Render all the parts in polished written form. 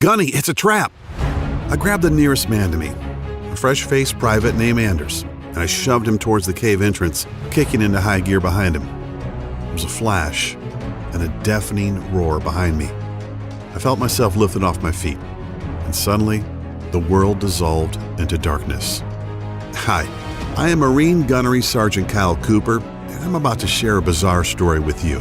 Gunny, it's a trap! I grabbed the nearest man to me, a fresh-faced private named Anders, and I shoved him towards the cave entrance, kicking into high gear behind him. There was a flash and a deafening roar behind me. I felt myself lifted off my feet, and suddenly, the world dissolved into darkness. Hi, I am Marine Gunnery Sergeant Kyle Cooper, and I'm about to share a bizarre story with you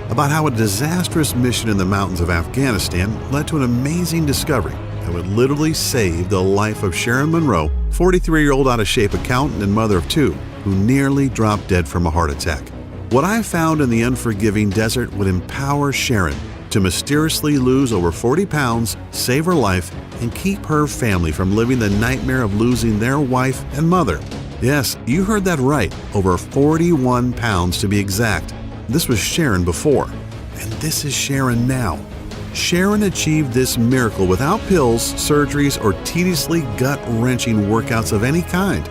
about how a disastrous mission in the mountains of Afghanistan led to an amazing discovery that would literally save the life of Sharon Monroe, 43-year-old out-of-shape accountant and mother of 2, who nearly dropped dead from a heart attack. What I found in the unforgiving desert would empower Sharon to mysteriously lose over 40 pounds, save her life, and keep her family from living the nightmare of losing their wife and mother. Yes, you heard that right, over 41 pounds to be exact. This was Sharon before, and this is Sharon now. Sharon achieved this miracle without pills, surgeries, or tediously gut-wrenching workouts of any kind.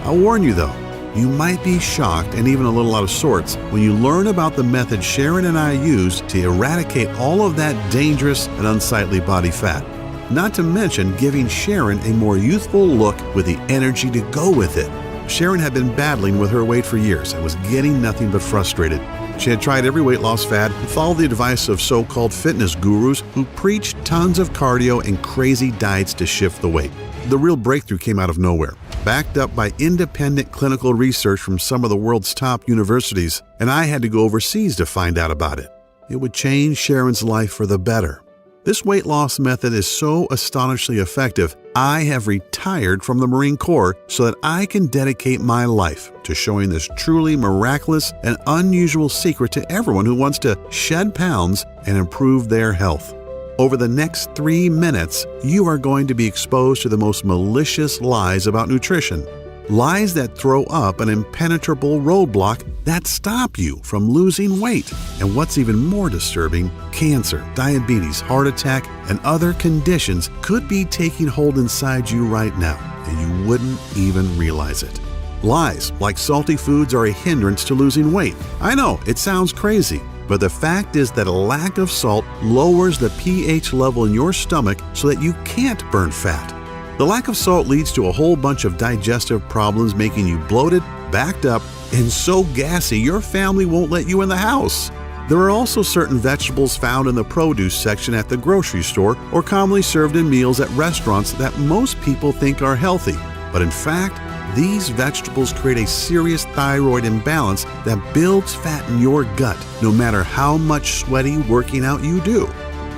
I'll warn you though, you might be shocked and even a little out of sorts when you learn about the method Sharon and I used to eradicate all of that dangerous and unsightly body fat. Not to mention giving Sharon a more youthful look with the energy to go with it. Sharon had been battling with her weight for years and was getting nothing but frustrated. She had tried every weight loss fad and followed the advice of so-called fitness gurus who preached tons of cardio and crazy diets to shift the weight. The real breakthrough came out of nowhere, backed up by independent clinical research from some of the world's top universities, and I had to go overseas to find out about it. It would change Sharon's life for the better. This weight loss method is so astonishingly effective, I have retired from the Marine Corps so that I can dedicate my life to showing this truly miraculous and unusual secret to everyone who wants to shed pounds and improve their health. Over the next 3 minutes, you are going to be exposed to the most malicious lies about nutrition. Lies that throw up an impenetrable roadblock that stop you from losing weight. And what's even more disturbing, cancer, diabetes, heart attack, and other conditions could be taking hold inside you right now, and you wouldn't even realize it. Lies like salty foods are a hindrance to losing weight. I know, it sounds crazy, but the fact is that a lack of salt lowers the pH level in your stomach so that you can't burn fat. The lack of salt leads to a whole bunch of digestive problems, making you bloated, backed up, and so gassy your family won't let you in the house. There are also certain vegetables found in the produce section at the grocery store or commonly served in meals at restaurants that most people think are healthy. But in fact, these vegetables create a serious thyroid imbalance that builds fat in your gut, no matter how much sweaty working out you do.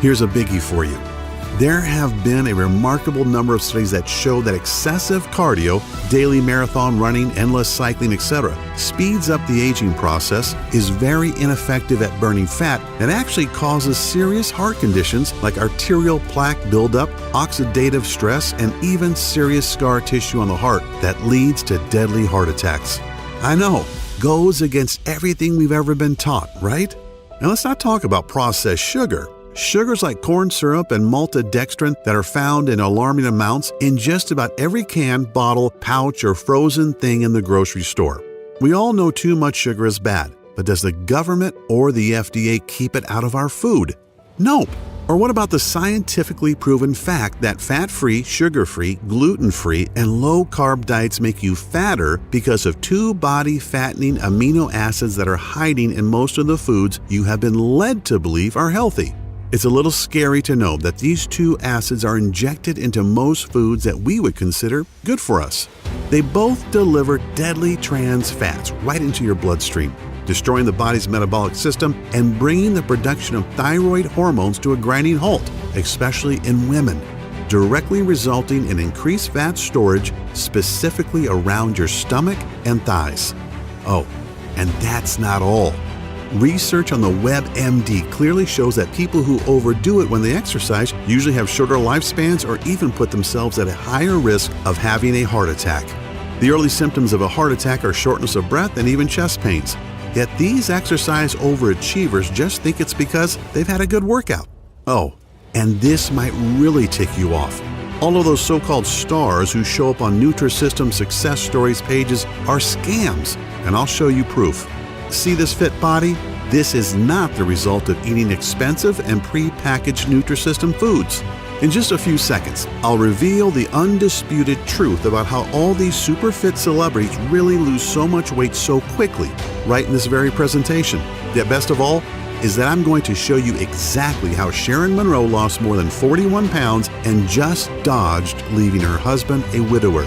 Here's a biggie for you. There have been a remarkable number of studies that show that excessive cardio, daily marathon running, endless cycling, etc., speeds up the aging process, is very ineffective at burning fat, and actually causes serious heart conditions like arterial plaque buildup, oxidative stress, and even serious scar tissue on the heart that leads to deadly heart attacks. I know, goes against everything we've ever been taught, right? Now let's not talk about processed sugar. Sugars like corn syrup and maltodextrin that are found in alarming amounts in just about every can, bottle, pouch, or frozen thing in the grocery store. We all know too much sugar is bad, but does the government or the FDA keep it out of our food? Nope. Or what about the scientifically proven fact that fat-free, sugar-free, gluten-free, and low-carb diets make you fatter because of 2 body-fattening amino acids that are hiding in most of the foods you have been led to believe are healthy? It's a little scary to know that these 2 acids are injected into most foods that we would consider good for us. They both deliver deadly trans fats right into your bloodstream, destroying the body's metabolic system and bringing the production of thyroid hormones to a grinding halt, especially in women, directly resulting in increased fat storage specifically around your stomach and thighs. Oh, and that's not all. Research on the WebMD clearly shows that people who overdo it when they exercise usually have shorter lifespans or even put themselves at a higher risk of having a heart attack. The early symptoms of a heart attack are shortness of breath and even chest pains. Yet these exercise overachievers just think it's because they've had a good workout. Oh, and this might really tick you off. All of those so-called stars who show up on Nutrisystem success stories pages are scams, and I'll show you proof. See this fit body? This is not the result of eating expensive and pre-packaged Nutrisystem foods. In just a few seconds, I'll reveal the undisputed truth about how all these super fit celebrities really lose so much weight so quickly, right in this very presentation. Yet best of all, is that I'm going to show you exactly how Sharon Monroe lost more than 41 pounds and just dodged leaving her husband a widower,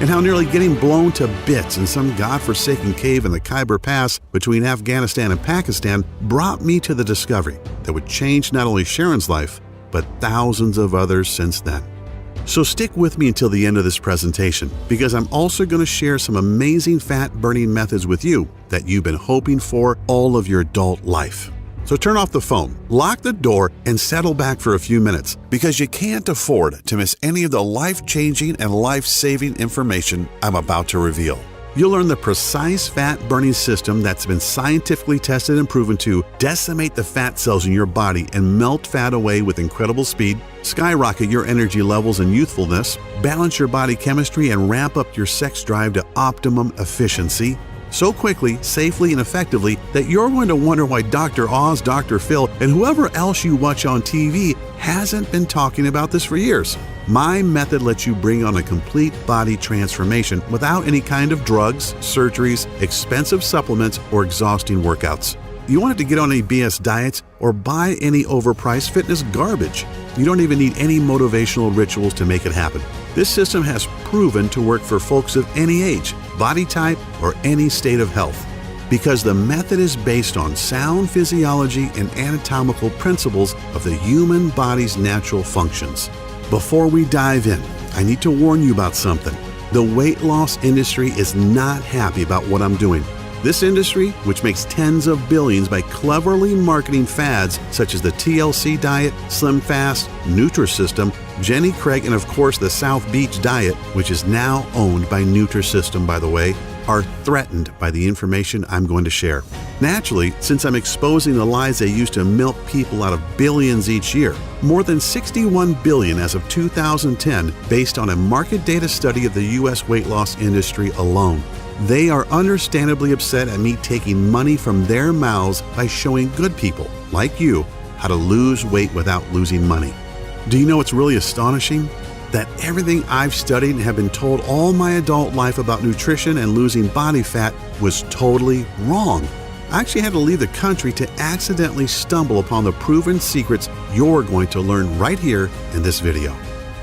and how nearly getting blown to bits in some godforsaken cave in the Khyber Pass between Afghanistan and Pakistan brought me to the discovery that would change not only Sharon's life, but thousands of others since then. So stick with me until the end of this presentation, because I'm also going to share some amazing fat-burning methods with you that you've been hoping for all of your adult life. So turn off the phone, lock the door, and settle back for a few minutes, because you can't afford to miss any of the life-changing and life-saving information I'm about to reveal. You'll learn the precise fat-burning system that's been scientifically tested and proven to decimate the fat cells in your body and melt fat away with incredible speed, skyrocket your energy levels and youthfulness, balance your body chemistry, and ramp up your sex drive to optimum efficiency, so quickly, safely, and effectively that you're going to wonder why Dr. Oz, Dr. Phil, and whoever else you watch on TV hasn't been talking about this for years. My method lets you bring on a complete body transformation without any kind of drugs, surgeries, expensive supplements, or exhausting workouts. You want it to get on any BS diets or buy any overpriced fitness garbage. You don't even need any motivational rituals to make it happen. This system has proven to work for folks of any age, body type, or any state of health, because the method is based on sound physiology and anatomical principles of the human body's natural functions. Before we dive in, I need to warn you about something. The weight loss industry is not happy about what I'm doing. This industry, which makes tens of billions by cleverly marketing fads such as the TLC diet, Slim Fast, Nutrisystem, Jenny Craig, and of course the South Beach diet, which is now owned by Nutrisystem, by the way, are threatened by the information I'm going to share. Naturally, since I'm exposing the lies they use to milk people out of billions each year, more than 61 billion as of 2010, based on a market data study of the U.S. weight loss industry alone. They are understandably upset at me taking money from their mouths by showing good people, like you, how to lose weight without losing money. Do you know what's really astonishing? That everything I've studied and have been told all my adult life about nutrition and losing body fat was totally wrong. I actually had to leave the country to accidentally stumble upon the proven secrets you're going to learn right here in this video.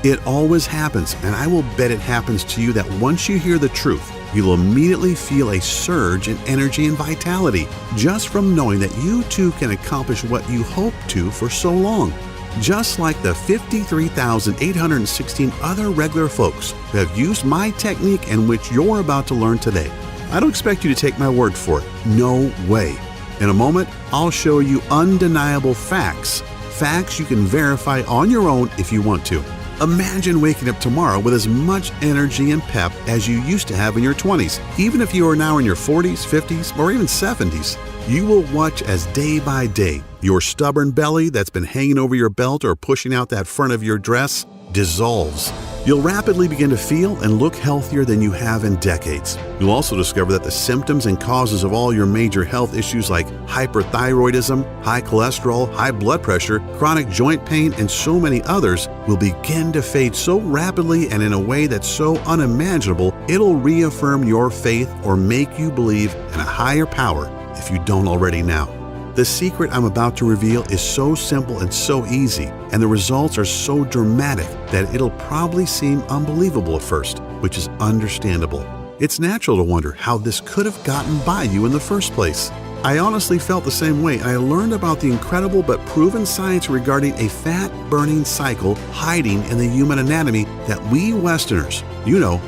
It always happens, and I will bet it happens to you that once you hear the truth, you'll immediately feel a surge in energy and vitality just from knowing that you too can accomplish what you hoped to for so long. Just like the 53,816 other regular folks who have used my technique and which you're about to learn today. I don't expect you to take my word for it. No way. In a moment, I'll show you undeniable facts. Facts you can verify on your own if you want to. Imagine waking up tomorrow with as much energy and pep as you used to have in your 20s. Even if you are now in your 40s, 50s, or even 70s, you will watch as day by day, your stubborn belly that's been hanging over your belt or pushing out that front of your dress dissolves. You'll rapidly begin to feel and look healthier than you have in decades. You'll also discover that the symptoms and causes of all your major health issues like hyperthyroidism, high cholesterol, high blood pressure, chronic joint pain, and so many others will begin to fade so rapidly and in a way that's so unimaginable, it'll reaffirm your faith or make you believe in a higher power if you don't already now. The secret I'm about to reveal is so simple and so easy, and the results are so dramatic that it'll probably seem unbelievable at first, which is understandable. It's natural to wonder how this could have gotten by you in the first place. I honestly felt the same way, and I learned about the incredible but proven science regarding a fat-burning cycle hiding in the human anatomy that we Westerners,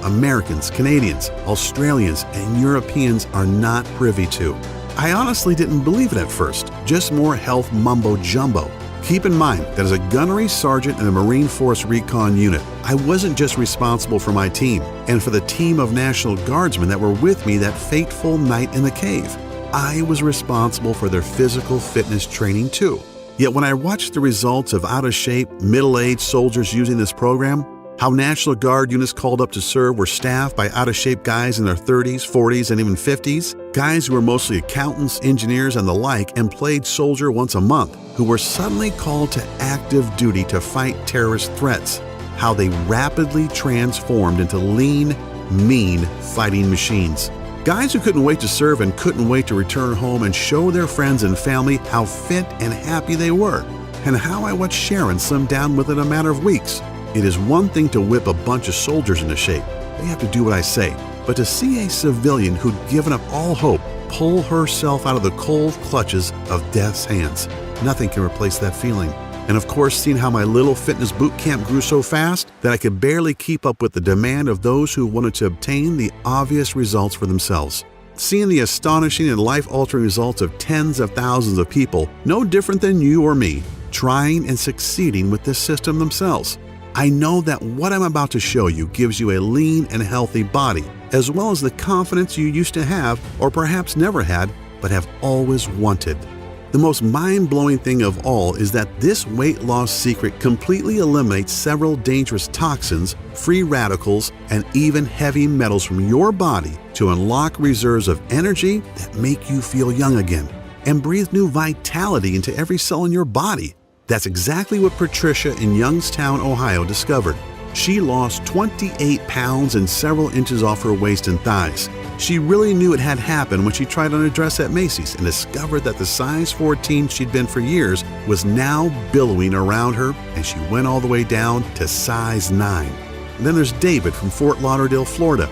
Americans, Canadians, Australians, and Europeans are not privy to. I honestly didn't believe it at first, just more health mumbo-jumbo. Keep in mind that as a gunnery sergeant in a Marine Force Recon unit, I wasn't just responsible for my team and for the team of National Guardsmen that were with me that fateful night in the cave. I was responsible for their physical fitness training too. Yet when I watched the results of out-of-shape, middle-aged soldiers using this program, How National Guard units called up to serve were staffed by out-of-shape guys in their 30s, 40s, and even 50s, guys who were mostly accountants, engineers, and the like, and played soldier once a month, who were suddenly called to active duty to fight terrorist threats. How they rapidly transformed into lean, mean fighting machines. Guys who couldn't wait to serve and couldn't wait to return home and show their friends and family how fit and happy they were, and how I watched Sharon slim down within a matter of weeks. It is one thing to whip a bunch of soldiers into shape. They have to do what I say. But to see a civilian who'd given up all hope pull herself out of the cold clutches of death's hands, nothing can replace that feeling. And of course, seeing how my little fitness boot camp grew so fast that I could barely keep up with the demand of those who wanted to obtain the obvious results for themselves. Seeing the astonishing and life-altering results of tens of thousands of people, no different than you or me, trying and succeeding with this system themselves. I know that what I'm about to show you gives you a lean and healthy body, as well as the confidence you used to have, or perhaps never had, but have always wanted. The most mind-blowing thing of all is that this weight loss secret completely eliminates several dangerous toxins, free radicals, and even heavy metals from your body to unlock reserves of energy that make you feel young again and breathe new vitality into every cell in your body. That's exactly what Patricia in Youngstown, Ohio discovered. She lost 28 pounds and several inches off her waist and thighs. She really knew it had happened when she tried on a dress at Macy's and discovered that the size 14 she'd been for years was now billowing around her, and she went all the way down to size 9. And then there's David from Fort Lauderdale, Florida,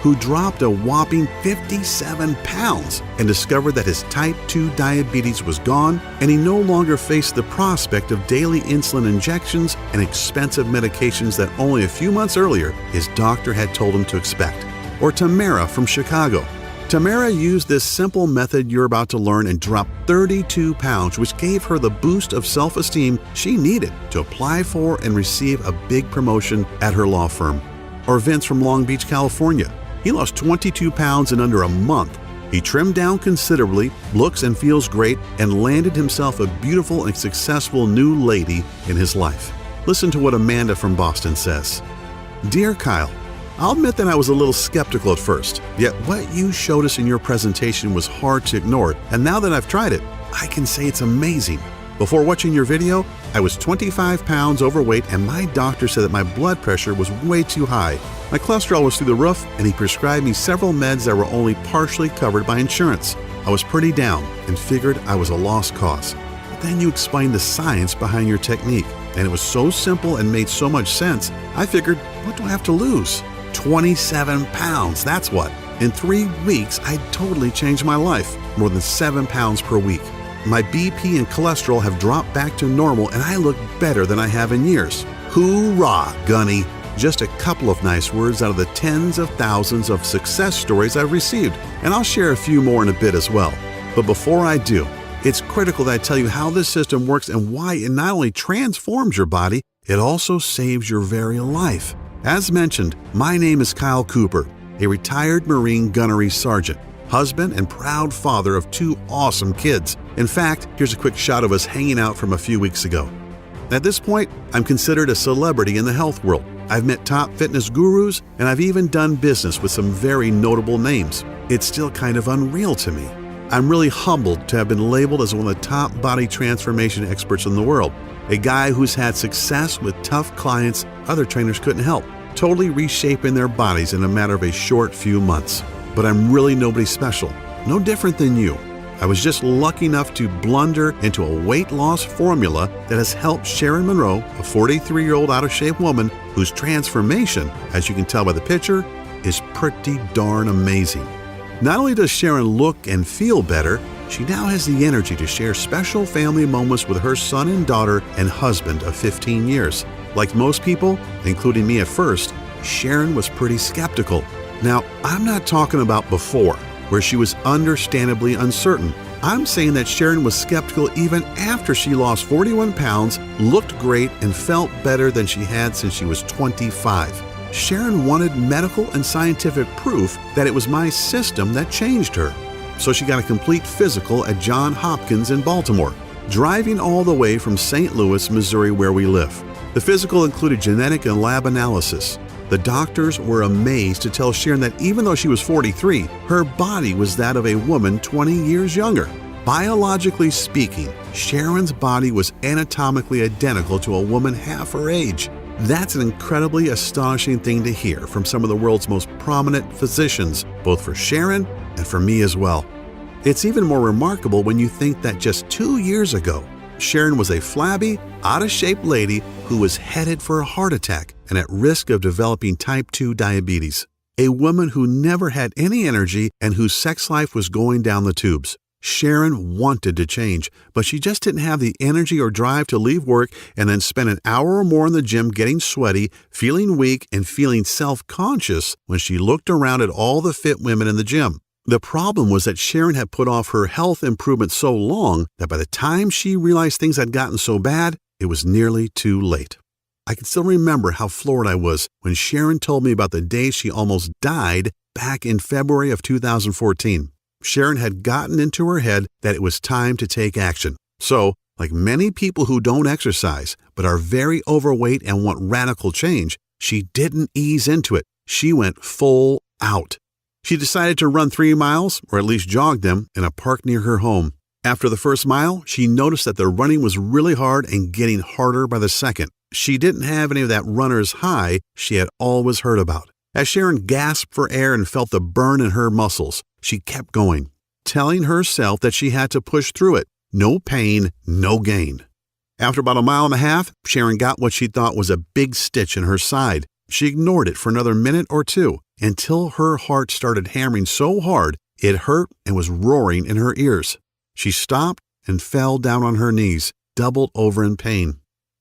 who dropped a whopping 57 pounds and discovered that his type 2 diabetes was gone, and he no longer faced the prospect of daily insulin injections and expensive medications that only a few months earlier his doctor had told him to expect. Or Tamara from Chicago. Tamara used this simple method you're about to learn and dropped 32 pounds, which gave her the boost of self-esteem she needed to apply for and receive a big promotion at her law firm. Or Vince from Long Beach, California. He lost 22 pounds in under a month. He trimmed down considerably, looks and feels great, and landed himself a beautiful and successful new lady in his life. Listen to what Amanda from Boston says. Dear Kyle, I'll admit that I was a little skeptical at first, yet what you showed us in your presentation was hard to ignore, and now that I've tried it, I can say it's amazing. Before watching your video, I was 25 pounds overweight, and my doctor said that my blood pressure was way too high. My cholesterol was through the roof, and he prescribed me several meds that were only partially covered by insurance. I was pretty down and figured I was a lost cause. But then you explained the science behind your technique, and it was so simple and made so much sense, I figured, what do I have to lose? 27 pounds, that's what. In 3 weeks, I totally changed my life, more than 7 pounds per week. My BP and cholesterol have dropped back to normal, and I look better than I have in years. Hoorah, Gunny! Just a couple of nice words out of the tens of thousands of success stories I've received, and I'll share a few more in a bit as well. But before I do, it's critical that I tell you how this system works and why it not only transforms your body, it also saves your very life. As mentioned, my name is Kyle Cooper, a retired Marine gunnery sergeant, husband and proud father of 2 awesome kids. In fact, here's a quick shot of us hanging out from a few weeks ago. At this point, I'm considered a celebrity in the health world. I've met top fitness gurus, and I've even done business with some very notable names. It's still kind of unreal to me. I'm really humbled to have been labeled as one of the top body transformation experts in the world, a guy who's had success with tough clients other trainers couldn't help, totally reshaping their bodies in a matter of a short few months. But I'm really nobody special, no different than you. I was just lucky enough to blunder into a weight loss formula that has helped Sharon Monroe, a 43-year-old out-of-shape woman whose transformation, as you can tell by the picture, is pretty darn amazing. Not only does Sharon look and feel better, she now has the energy to share special family moments with her son and daughter and husband of 15 years. Like most people, including me at first, Sharon was pretty skeptical. Now, I'm not talking about before, where she was understandably uncertain. I'm saying that Sharon was skeptical even after she lost 41 pounds, looked great, and felt better than she had since she was 25. Sharon wanted medical and scientific proof that it was my system that changed her. So she got a complete physical at Johns Hopkins in Baltimore, driving all the way from St. Louis, Missouri, where we live. The physical included genetic and lab analysis. The doctors were amazed to tell Sharon that even though she was 43, her body was that of a woman 20 years younger. Biologically speaking, Sharon's body was anatomically identical to a woman half her age. That's an incredibly astonishing thing to hear from some of the world's most prominent physicians, both for Sharon and for me as well. It's even more remarkable when you think that just 2 years ago, Sharon was a flabby, out-of-shape lady who was headed for a heart attack and at risk of developing type 2 diabetes. A woman who never had any energy and whose sex life was going down the tubes. Sharon wanted to change, but she just didn't have the energy or drive to leave work and then spend an hour or more in the gym getting sweaty, feeling weak, and feeling self-conscious when she looked around at all the fit women in the gym. The problem was that Sharon had put off her health improvement so long that by the time she realized things had gotten so bad, it was nearly too late. I can still remember how floored I was when Sharon told me about the day she almost died back in February of 2014. Sharon had gotten into her head that it was time to take action. So, like many people who don't exercise but are very overweight and want radical change, she didn't ease into it. She went full out. She decided to run 3 miles, or at least jog them, in a park near her home. After the first mile, she noticed that the running was really hard and getting harder by the second. She didn't have any of that runner's high she had always heard about. As Sharon gasped for air and felt the burn in her muscles, she kept going, telling herself that she had to push through it. No pain, no gain. After about 1.5 miles, Sharon got what she thought was a big stitch in her side. She ignored it for another minute or two until her heart started hammering so hard it hurt and was roaring in her ears. She stopped and fell down on her knees, doubled over in pain.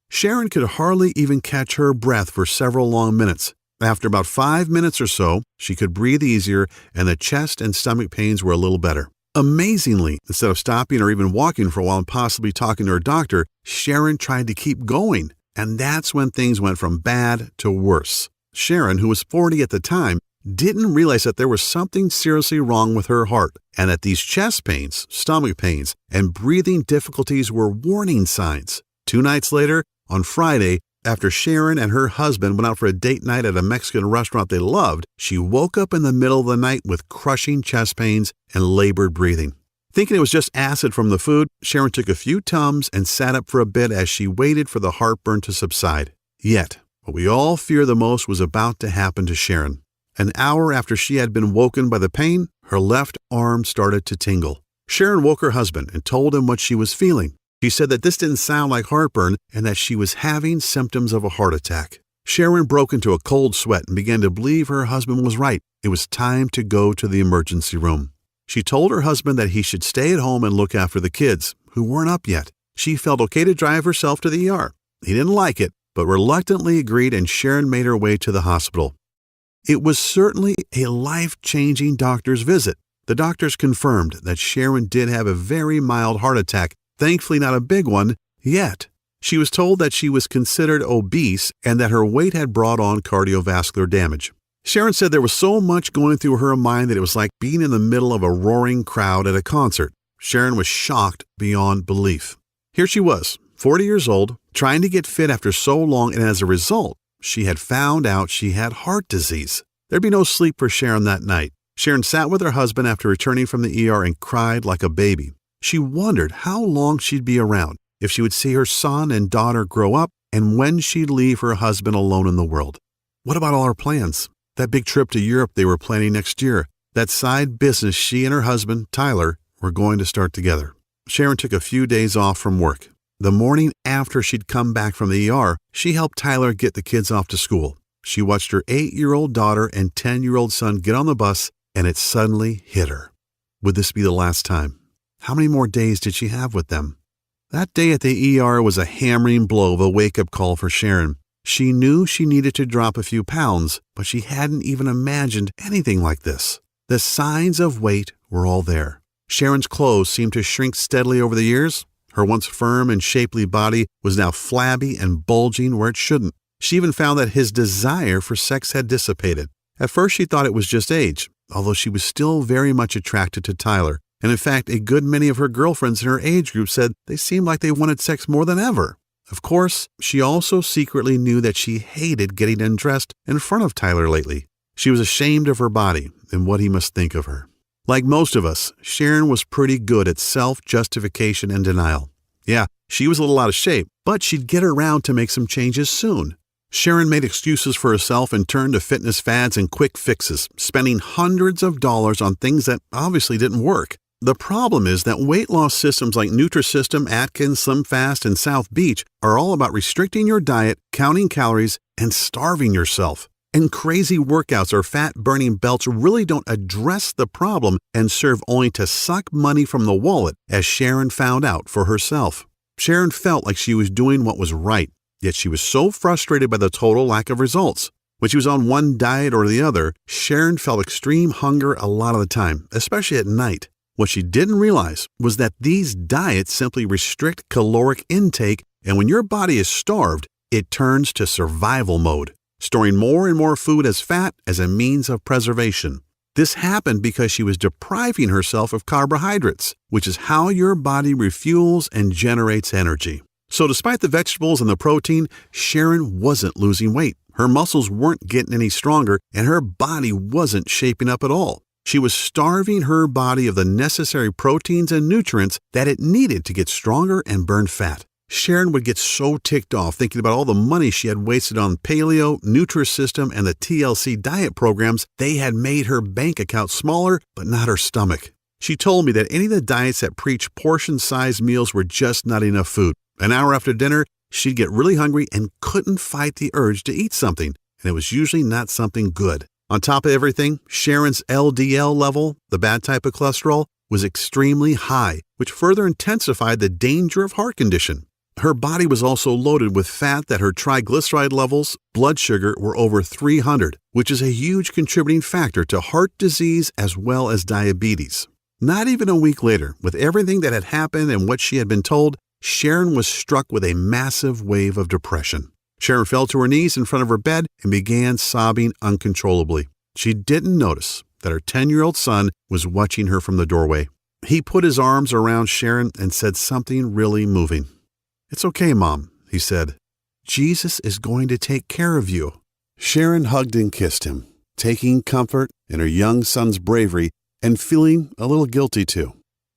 Sharon could hardly even catch her breath for several long minutes. After about 5 minutes or so, she could breathe easier and the chest and stomach pains were a little better. Amazingly, instead of stopping or even walking for a while and possibly talking to her doctor, Sharon tried to keep going. And that's when things went from bad to worse. Sharon, who was 40 at the time, didn't realize that there was something seriously wrong with her heart and that these chest pains, stomach pains, and breathing difficulties were warning signs. 2 nights later, on Friday, after Sharon and her husband went out for a date night at a Mexican restaurant they loved, she woke up in the middle of the night with crushing chest pains and labored breathing. Thinking it was just acid from the food, Sharon took a few Tums and sat up for a bit as she waited for the heartburn to subside. Yet, what we all fear the most was about to happen to Sharon. An hour after she had been woken by the pain, her left arm started to tingle. Sharon woke her husband and told him what she was feeling. She said that this didn't sound like heartburn and that she was having symptoms of a heart attack. Sharon broke into a cold sweat and began to believe her husband was right. It was time to go to the emergency room. She told her husband that he should stay at home and look after the kids, who weren't up yet. She felt okay to drive herself to the ER. He didn't like it, but reluctantly agreed, and Sharon made her way to the hospital. It was certainly a life-changing doctor's visit. The doctors confirmed that Sharon did have a very mild heart attack, thankfully not a big one yet. She was told that she was considered obese and that her weight had brought on cardiovascular damage. Sharon said there was so much going through her mind that it was like being in the middle of a roaring crowd at a concert. Sharon was shocked beyond belief. Here she was, 40 years old, trying to get fit after so long, and as a result, she had found out she had heart disease. There'd be no sleep for Sharon that night. Sharon sat with her husband after returning from the ER and cried like a baby. She wondered how long she'd be around, if she would see her son and daughter grow up, and when she'd leave her husband alone in the world. What about all her plans? That big trip to Europe they were planning next year. That side business she and her husband, Tyler, were going to start together. Sharon took a few days off from work. The morning after she'd come back from the ER, she helped Tyler get the kids off to school. She watched her 8-year-old daughter and 10-year-old son get on the bus, and it suddenly hit her. Would this be the last time? How many more days did she have with them? That day at the ER was a hammering blow of a wake-up call for Sharon. She knew she needed to drop a few pounds, but she hadn't even imagined anything like this. The signs of weight were all there. Sharon's clothes seemed to shrink steadily over the years. Her once firm and shapely body was now flabby and bulging where it shouldn't. She even found that his desire for sex had dissipated. At first she thought it was just age, although she was still very much attracted to Tyler. And in fact, a good many of her girlfriends in her age group said they seemed like they wanted sex more than ever. Of course, she also secretly knew that she hated getting undressed in front of Tyler lately. She was ashamed of her body and what he must think of her. Like most of us, Sharon was pretty good at self-justification and denial. Yeah, she was a little out of shape, but she'd get around to make some changes soon. Sharon made excuses for herself and turned to fitness fads and quick fixes, spending hundreds of dollars on things that obviously didn't work. The problem is that weight loss systems like Nutrisystem, Atkins, SlimFast, and South Beach are all about restricting your diet, counting calories, and starving yourself. And crazy workouts or fat-burning belts really don't address the problem and serve only to suck money from the wallet, as Sharon found out for herself. Sharon felt like she was doing what was right, yet she was so frustrated by the total lack of results. When she was on one diet or the other, Sharon felt extreme hunger a lot of the time, especially at night. What she didn't realize was that these diets simply restrict caloric intake, and when your body is starved, it turns to survival mode, storing more and more food as fat as a means of preservation. This happened because she was depriving herself of carbohydrates, which is how your body refuels and generates energy. So despite the vegetables and the protein, Sharon wasn't losing weight. Her muscles weren't getting any stronger, and her body wasn't shaping up at all. She was starving her body of the necessary proteins and nutrients that it needed to get stronger and burn fat. Sharon would get so ticked off thinking about all the money she had wasted on paleo, Nutrisystem, and the TLC diet programs. They had made her bank account smaller, but not her stomach. She told me that any of the diets that preached portion-sized meals were just not enough food. An hour after dinner, she'd get really hungry and couldn't fight the urge to eat something, and it was usually not something good. On top of everything, Sharon's LDL level, the bad type of cholesterol, was extremely high, which further intensified the danger of heart condition. Her body was also loaded with fat that her triglyceride levels, blood sugar, were over 300, which is a huge contributing factor to heart disease as well as diabetes. Not even a week later, with everything that had happened and what she had been told, Sharon was struck with a massive wave of depression. Sharon fell to her knees in front of her bed and began sobbing uncontrollably. She didn't notice that her 10-year-old son was watching her from the doorway. He put his arms around Sharon and said something really moving. "It's okay, Mom," he said. "Jesus is going to take care of you." Sharon hugged and kissed him, taking comfort in her young son's bravery and feeling a little guilty too.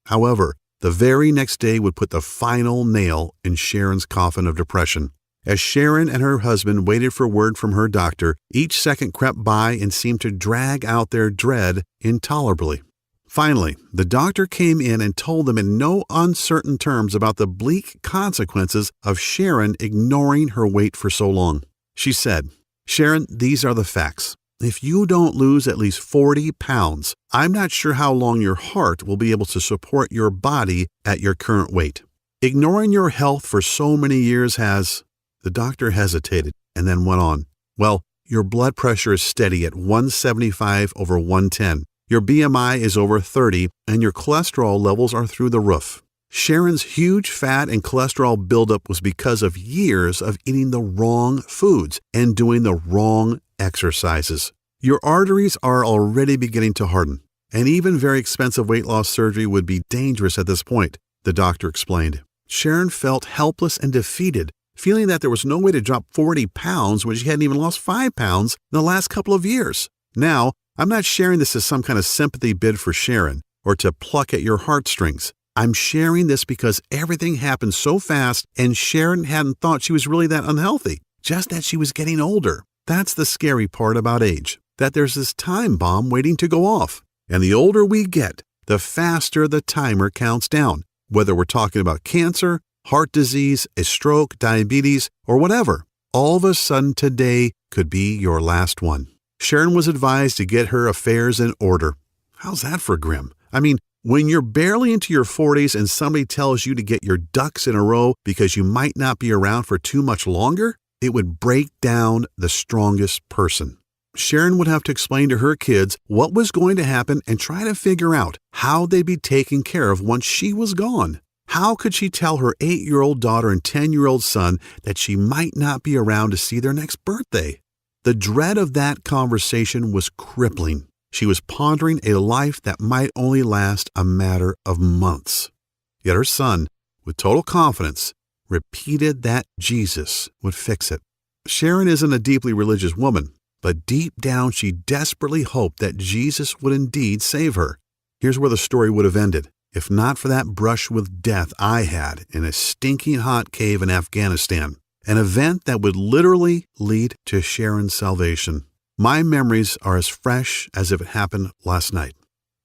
However, the very next day would put the final nail in Sharon's coffin of depression. As Sharon and her husband waited for word from her doctor, each second crept by and seemed to drag out their dread intolerably. Finally, the doctor came in and told them in no uncertain terms about the bleak consequences of Sharon ignoring her weight for so long. She said, "Sharon, these are the facts. If you don't lose at least 40 pounds, I'm not sure how long your heart will be able to support your body at your current weight. Ignoring your health for so many years has..." The doctor hesitated and then went on. "Well, your blood pressure is steady at 175 over 110. Your BMI is over 30, and your cholesterol levels are through the roof." Sharon's huge fat and cholesterol buildup was because of years of eating the wrong foods and doing the wrong exercises. Your arteries are already beginning to harden, and even very expensive weight loss surgery would be dangerous at this point, the doctor explained. Sharon felt helpless and defeated, feeling that there was no way to drop 40 pounds when she hadn't even lost 5 pounds in the last couple of years. Now, I'm not sharing this as some kind of sympathy bid for Sharon or to pluck at your heartstrings. I'm sharing this because everything happened so fast and Sharon hadn't thought she was really that unhealthy, just that she was getting older. That's the scary part about age, that there's this time bomb waiting to go off. And the older we get, the faster the timer counts down, whether we're talking about cancer, heart disease, a stroke, diabetes, or whatever. All of a sudden today could be your last one. Sharon was advised to get her affairs in order. How's that for grim? I mean, when you're barely into your 40s and somebody tells you to get your ducks in a row because you might not be around for too much longer, it would break down the strongest person. Sharon would have to explain to her kids what was going to happen and try to figure out how they'd be taken care of once she was gone. How could she tell her 8-year-old daughter and 10-year-old son that she might not be around to see their next birthday? The dread of that conversation was crippling. She was pondering a life that might only last a matter of months. Yet her son, with total confidence, repeated that Jesus would fix it. Sharon isn't a deeply religious woman, but deep down she desperately hoped that Jesus would indeed save her. Here's where the story would have ended, if not for that brush with death I had in a stinking hot cave in Afghanistan, an event that would literally lead to Sharon's salvation. My memories are as fresh as if it happened last night.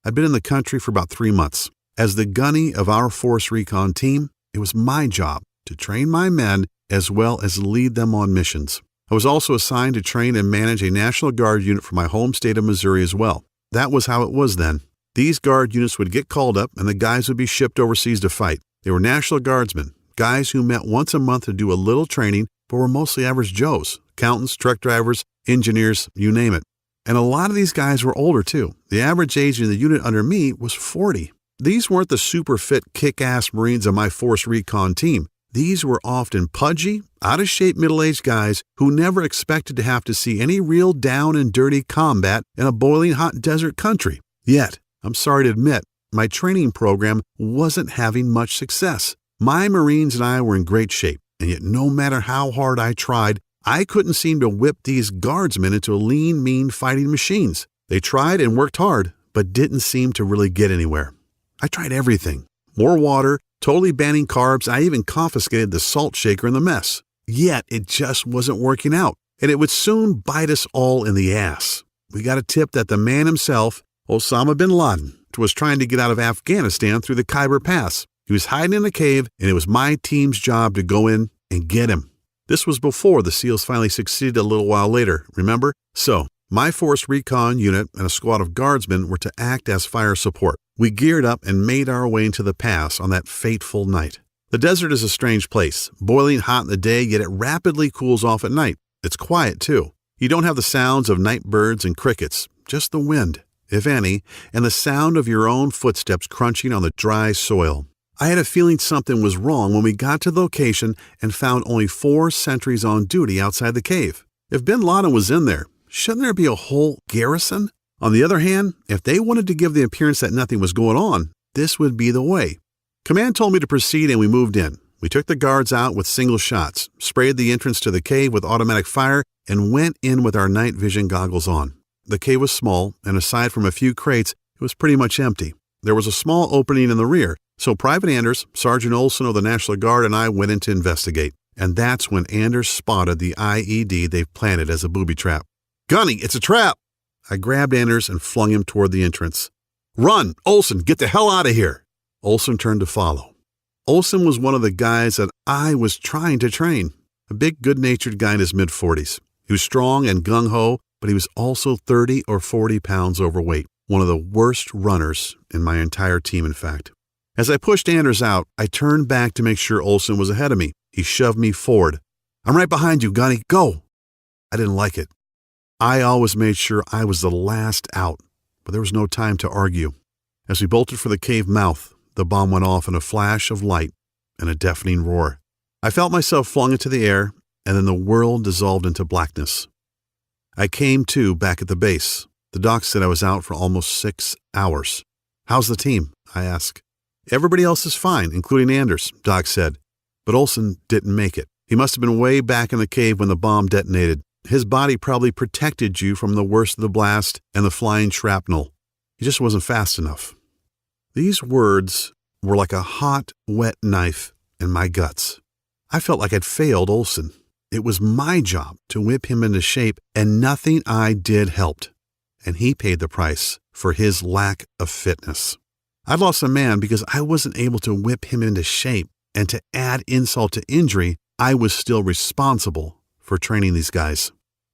I'd been in the country for about 3 months. As the gunny of our Force Recon team, it was my job to train my men as well as lead them on missions. I was also assigned to train and manage a National Guard unit for my home state of Missouri as well. That was how it was then. These Guard units would get called up and the guys would be shipped overseas to fight. They were National Guardsmen, guys who met once a month to do a little training but were mostly average Joes, accountants, truck drivers, engineers, you name it. And a lot of these guys were older too. The average age in the unit under me was 40. These weren't the super fit kick-ass Marines of my Force Recon team. These were often pudgy, out-of-shape middle-aged guys who never expected to have to see any real down and dirty combat in a boiling hot desert country. Yet, I'm sorry to admit, my training program wasn't having much success. My Marines and I were in great shape, and yet no matter how hard I tried, I couldn't seem to whip these guardsmen into lean, mean fighting machines. They tried and worked hard, but didn't seem to really get anywhere. I tried everything. More water, totally banning carbs, I even confiscated the salt shaker in the mess. Yet it just wasn't working out, and it would soon bite us all in the ass. We got a tip that the man himself, Osama bin Laden, was trying to get out of Afghanistan through the Khyber Pass. He was hiding in a cave, and it was my team's job to go in and get him. This was before the SEALs finally succeeded a little while later, remember? So, my Force Recon unit and a squad of guardsmen were to act as fire support. We geared up and made our way into the pass on that fateful night. The desert is a strange place, boiling hot in the day, yet it rapidly cools off at night. It's quiet, too. You don't have the sounds of night birds and crickets, just the wind, if any, and the sound of your own footsteps crunching on the dry soil. I had a feeling something was wrong when we got to the location and found only 4 sentries on duty outside the cave. If bin Laden was in there, shouldn't there be a whole garrison? On the other hand, if they wanted to give the appearance that nothing was going on, this would be the way. Command told me to proceed and we moved in. We took the guards out with single shots, sprayed the entrance to the cave with automatic fire, and went in with our night vision goggles on. The cave was small, and aside from a few crates, it was pretty much empty. There was a small opening in the rear, so Private Anders, Sergeant Olson of the National Guard, and I went in to investigate. And that's when Anders spotted the IED they've planted as a booby trap. "Gunny, it's a trap!" I grabbed Anders and flung him toward the entrance. "Run! Olson, get the hell out of here!" Olson turned to follow. Olson was one of the guys that I was trying to train. A big, good-natured guy in his mid-40s. He was strong and gung-ho, but he was also 30 or 40 pounds overweight. One of the worst runners in my entire team, in fact. As I pushed Anders out, I turned back to make sure Olson was ahead of me. He shoved me forward. "I'm right behind you, Gunny. Go!" I didn't like it. I always made sure I was the last out, but there was no time to argue. As we bolted for the cave mouth, the bomb went off in a flash of light and a deafening roar. I felt myself flung into the air, and then the world dissolved into blackness. I came to back at the base. The doc said I was out for almost 6 hours. "How's the team?" I asked. "Everybody else is fine, including Anders," Doc said. But Olson didn't make it. He must have been way back in the cave when the bomb detonated. His body probably protected you from the worst of the blast and the flying shrapnel. He just wasn't fast enough. These words were like a hot, wet knife in my guts. I felt like I'd failed Olson. It was my job to whip him into shape, and nothing I did helped. And he paid the price for his lack of fitness. I'd lost a man because I wasn't able to whip him into shape, and to add insult to injury, I was still responsible for training these guys.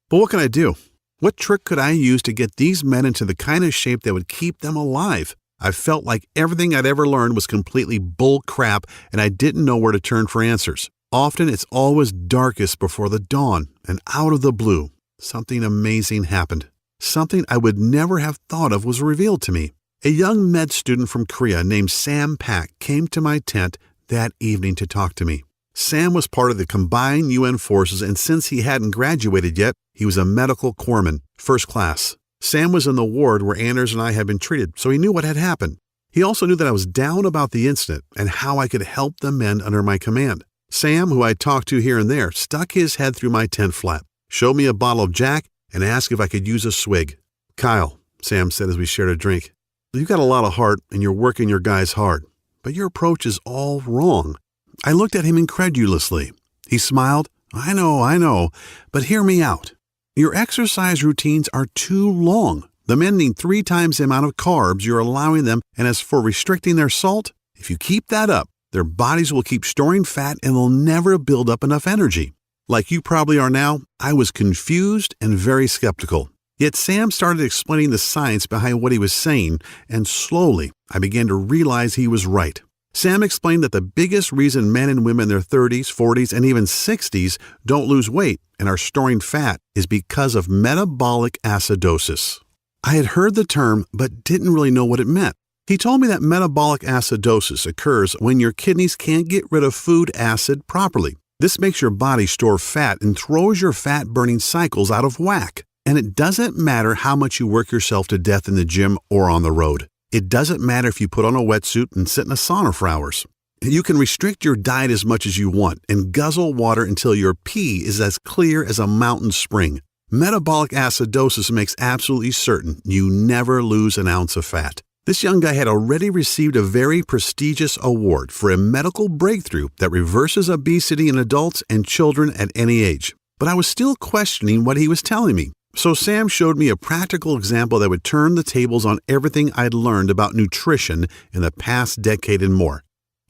But what can I do? What trick could I use to get these men into the kind of shape that would keep them alive? I felt like everything I'd ever learned was completely bull crap, and I didn't know where to turn for answers. Often it's always darkest before the dawn, and out of the blue, something amazing happened. Something I would never have thought of was revealed to me. A young med student from Korea named Sam Pak came to my tent that evening to talk to me. Sam was part of the combined UN forces, and since he hadn't graduated yet, he was a medical corpsman, first class. Sam was in the ward where Anders and I had been treated, so he knew what had happened. He also knew that I was down about the incident and how I could help the men under my command. Sam, who I talked to here and there, stuck his head through my tent flap, showed me a bottle of Jack, and asked if I could use a swig. "Kyle," Sam said as we shared a drink, "you've got a lot of heart and you're working your guys hard, but your approach is all wrong." I looked at him incredulously. He smiled. I know, but hear me out. Your exercise routines are too long. The men need 3 times the amount of carbs you're allowing them, and as for restricting their salt, if you keep that up, their bodies will keep storing fat and they'll never build up enough energy. Like you probably are now, I was confused and very skeptical. Yet Sam started explaining the science behind what he was saying, and slowly I began to realize he was right. Sam explained that the biggest reason men and women in their 30s, 40s, and even 60s don't lose weight and are storing fat is because of metabolic acidosis. I had heard the term, but didn't really know what it meant. He told me that metabolic acidosis occurs when your kidneys can't get rid of food acid properly. This makes your body store fat and throws your fat-burning cycles out of whack. And it doesn't matter how much you work yourself to death in the gym or on the road. It doesn't matter if you put on a wetsuit and sit in a sauna for hours. You can restrict your diet as much as you want and guzzle water until your pee is as clear as a mountain spring. Metabolic acidosis makes absolutely certain you never lose an ounce of fat. This young guy had already received a very prestigious award for a medical breakthrough that reverses obesity in adults and children at any age. But I was still questioning what he was telling me. So Sam showed me a practical example that would turn the tables on everything I'd learned about nutrition in the past decade and more.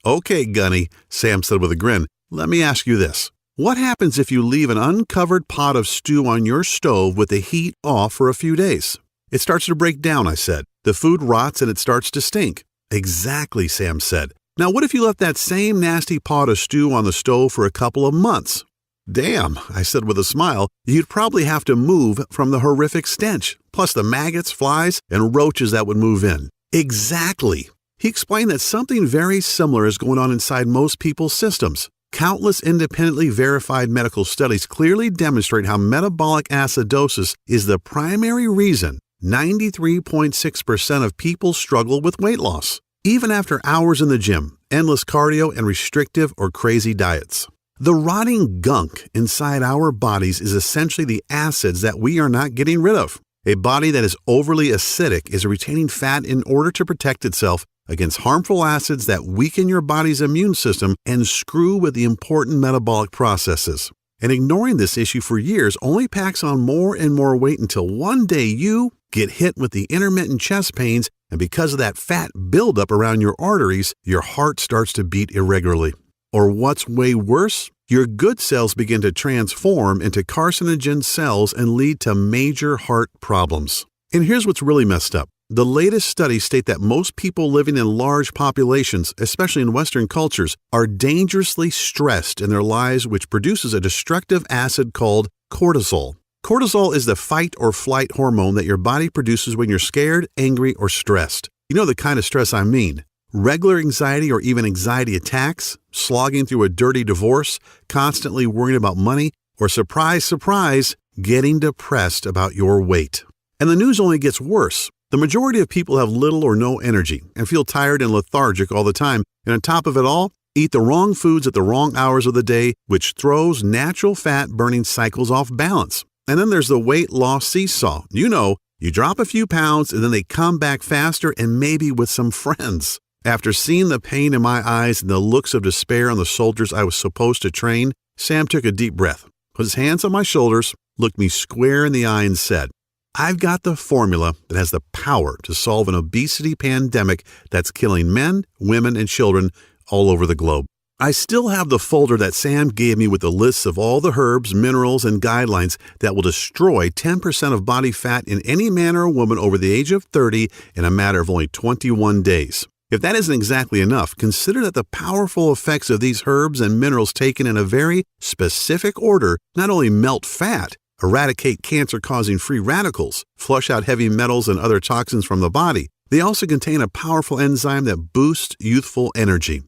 "Okay, Gunny," Sam said with a grin, "let me ask you this. What happens if you leave an uncovered pot of stew on your stove with the heat off for a few days?" "It starts to break down," I said. "The food rots and it starts to stink." "Exactly," Sam said. "Now what if you left that same nasty pot of stew on the stove for a couple of months?" "Damn," I said with a smile, "you'd probably have to move from the horrific stench, plus the maggots, flies, and roaches that would move in." "Exactly." He explained that something very similar is going on inside most people's systems. Countless independently verified medical studies clearly demonstrate how metabolic acidosis is the primary reason 93.6% of people struggle with weight loss, even after hours in the gym, endless cardio, and restrictive or crazy diets. The rotting gunk inside our bodies is essentially the acids that we are not getting rid of. A body that is overly acidic is retaining fat in order to protect itself against harmful acids that weaken your body's immune system and screw with the important metabolic processes. And ignoring this issue for years only packs on more and more weight until one day you get hit with the intermittent chest pains, and because of that fat buildup around your arteries, your heart starts to beat irregularly. Or what's way worse, your good cells begin to transform into carcinogen cells and lead to major heart problems. And here's what's really messed up. The latest studies state that most people living in large populations, especially in Western cultures, are dangerously stressed in their lives, which produces a destructive acid called cortisol. Cortisol is the fight or flight hormone that your body produces when you're scared, angry, or stressed. You know the kind of stress I mean. Regular anxiety or even anxiety attacks, slogging through a dirty divorce, constantly worrying about money, or surprise, surprise, getting depressed about your weight. And the news only gets worse. The majority of people have little or no energy and feel tired and lethargic all the time, and on top of it all, eat the wrong foods at the wrong hours of the day, which throws natural fat-burning cycles off balance. And then there's the weight loss seesaw. You know, you drop a few pounds and then they come back faster and maybe with some friends. After seeing the pain in my eyes and the looks of despair on the soldiers I was supposed to train, Sam took a deep breath, put his hands on my shoulders, looked me square in the eye and said, "I've got the formula that has the power to solve an obesity pandemic that's killing men, women, and children all over the globe." I still have the folder that Sam gave me with the lists of all the herbs, minerals, and guidelines that will destroy 10% of body fat in any man or woman over the age of 30 in a matter of only 21 days. If that isn't exactly enough, consider that the powerful effects of these herbs and minerals taken in a very specific order not only melt fat, eradicate cancer-causing free radicals, flush out heavy metals and other toxins from the body, they also contain a powerful enzyme that boosts youthful energy,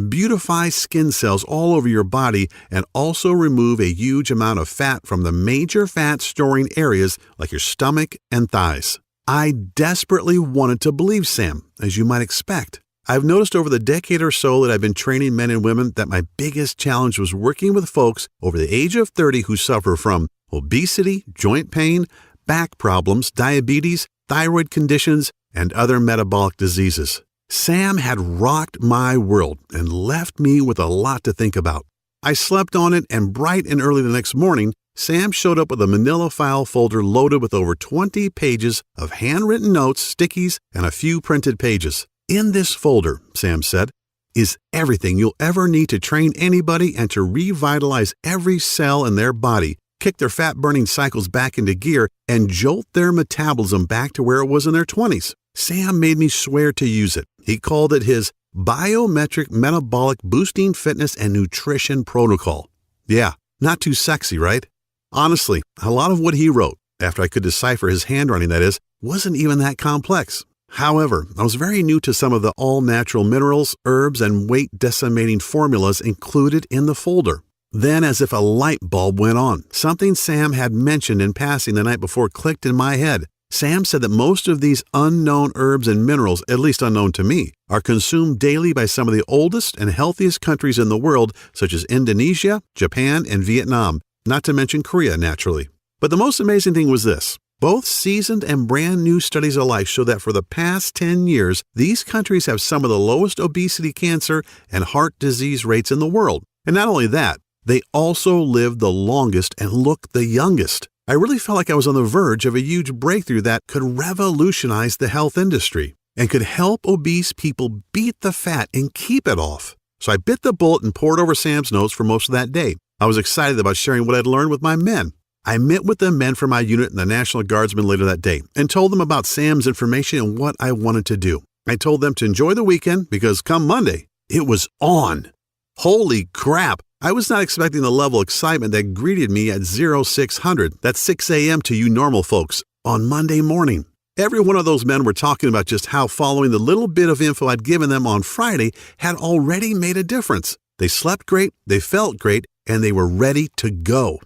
beautify skin cells all over your body, and also remove a huge amount of fat from the major fat-storing areas like your stomach and thighs. I desperately wanted to believe Sam, as you might expect. I've noticed over the decade or so that I've been training men and women that my biggest challenge was working with folks over the age of 30 who suffer from obesity, joint pain, back problems, diabetes, thyroid conditions, and other metabolic diseases. Sam had rocked my world and left me with a lot to think about. I slept on it, and bright and early the next morning, Sam showed up with a manila file folder loaded with over 20 pages of handwritten notes, stickies, and a few printed pages. In this folder, Sam said, is everything you'll ever need to train anybody and to revitalize every cell in their body, kick their fat-burning cycles back into gear, and jolt their metabolism back to where it was in their 20s. Sam made me swear to use it. He called it his Biometric Metabolic Boosting Fitness and Nutrition Protocol. Yeah, not too sexy, right? Honestly, a lot of what he wrote, after I could decipher his handwriting that is, wasn't even that complex. However, I was very new to some of the all-natural minerals, herbs, and weight-decimating formulas included in the folder. Then, as if a light bulb went on, something Sam had mentioned in passing the night before clicked in my head. Sam said that most of these unknown herbs and minerals, at least unknown to me, are consumed daily by some of the oldest and healthiest countries in the world, such as Indonesia, Japan, and Vietnam, not to mention Korea, naturally. But the most amazing thing was this. Both seasoned and brand new studies alike show that for the past 10 years, these countries have some of the lowest obesity, cancer, and heart disease rates in the world. And not only that, they also live the longest and look the youngest. I really felt like I was on the verge of a huge breakthrough that could revolutionize the health industry and could help obese people beat the fat and keep it off. So I bit the bullet and poured over Sam's notes for most of that day. I was excited about sharing what I'd learned with my men. I met with the men from my unit and the National Guardsmen later that day and told them about Sam's information and what I wanted to do. I told them to enjoy the weekend because come Monday, it was on. Holy crap! I was not expecting the level of excitement that greeted me at 0600, that's 6 a.m. to you normal folks, on Monday morning. Every one of those men were talking about just how following the little bit of info I'd given them on Friday had already made a difference. They slept great, they felt great, and they were ready to go.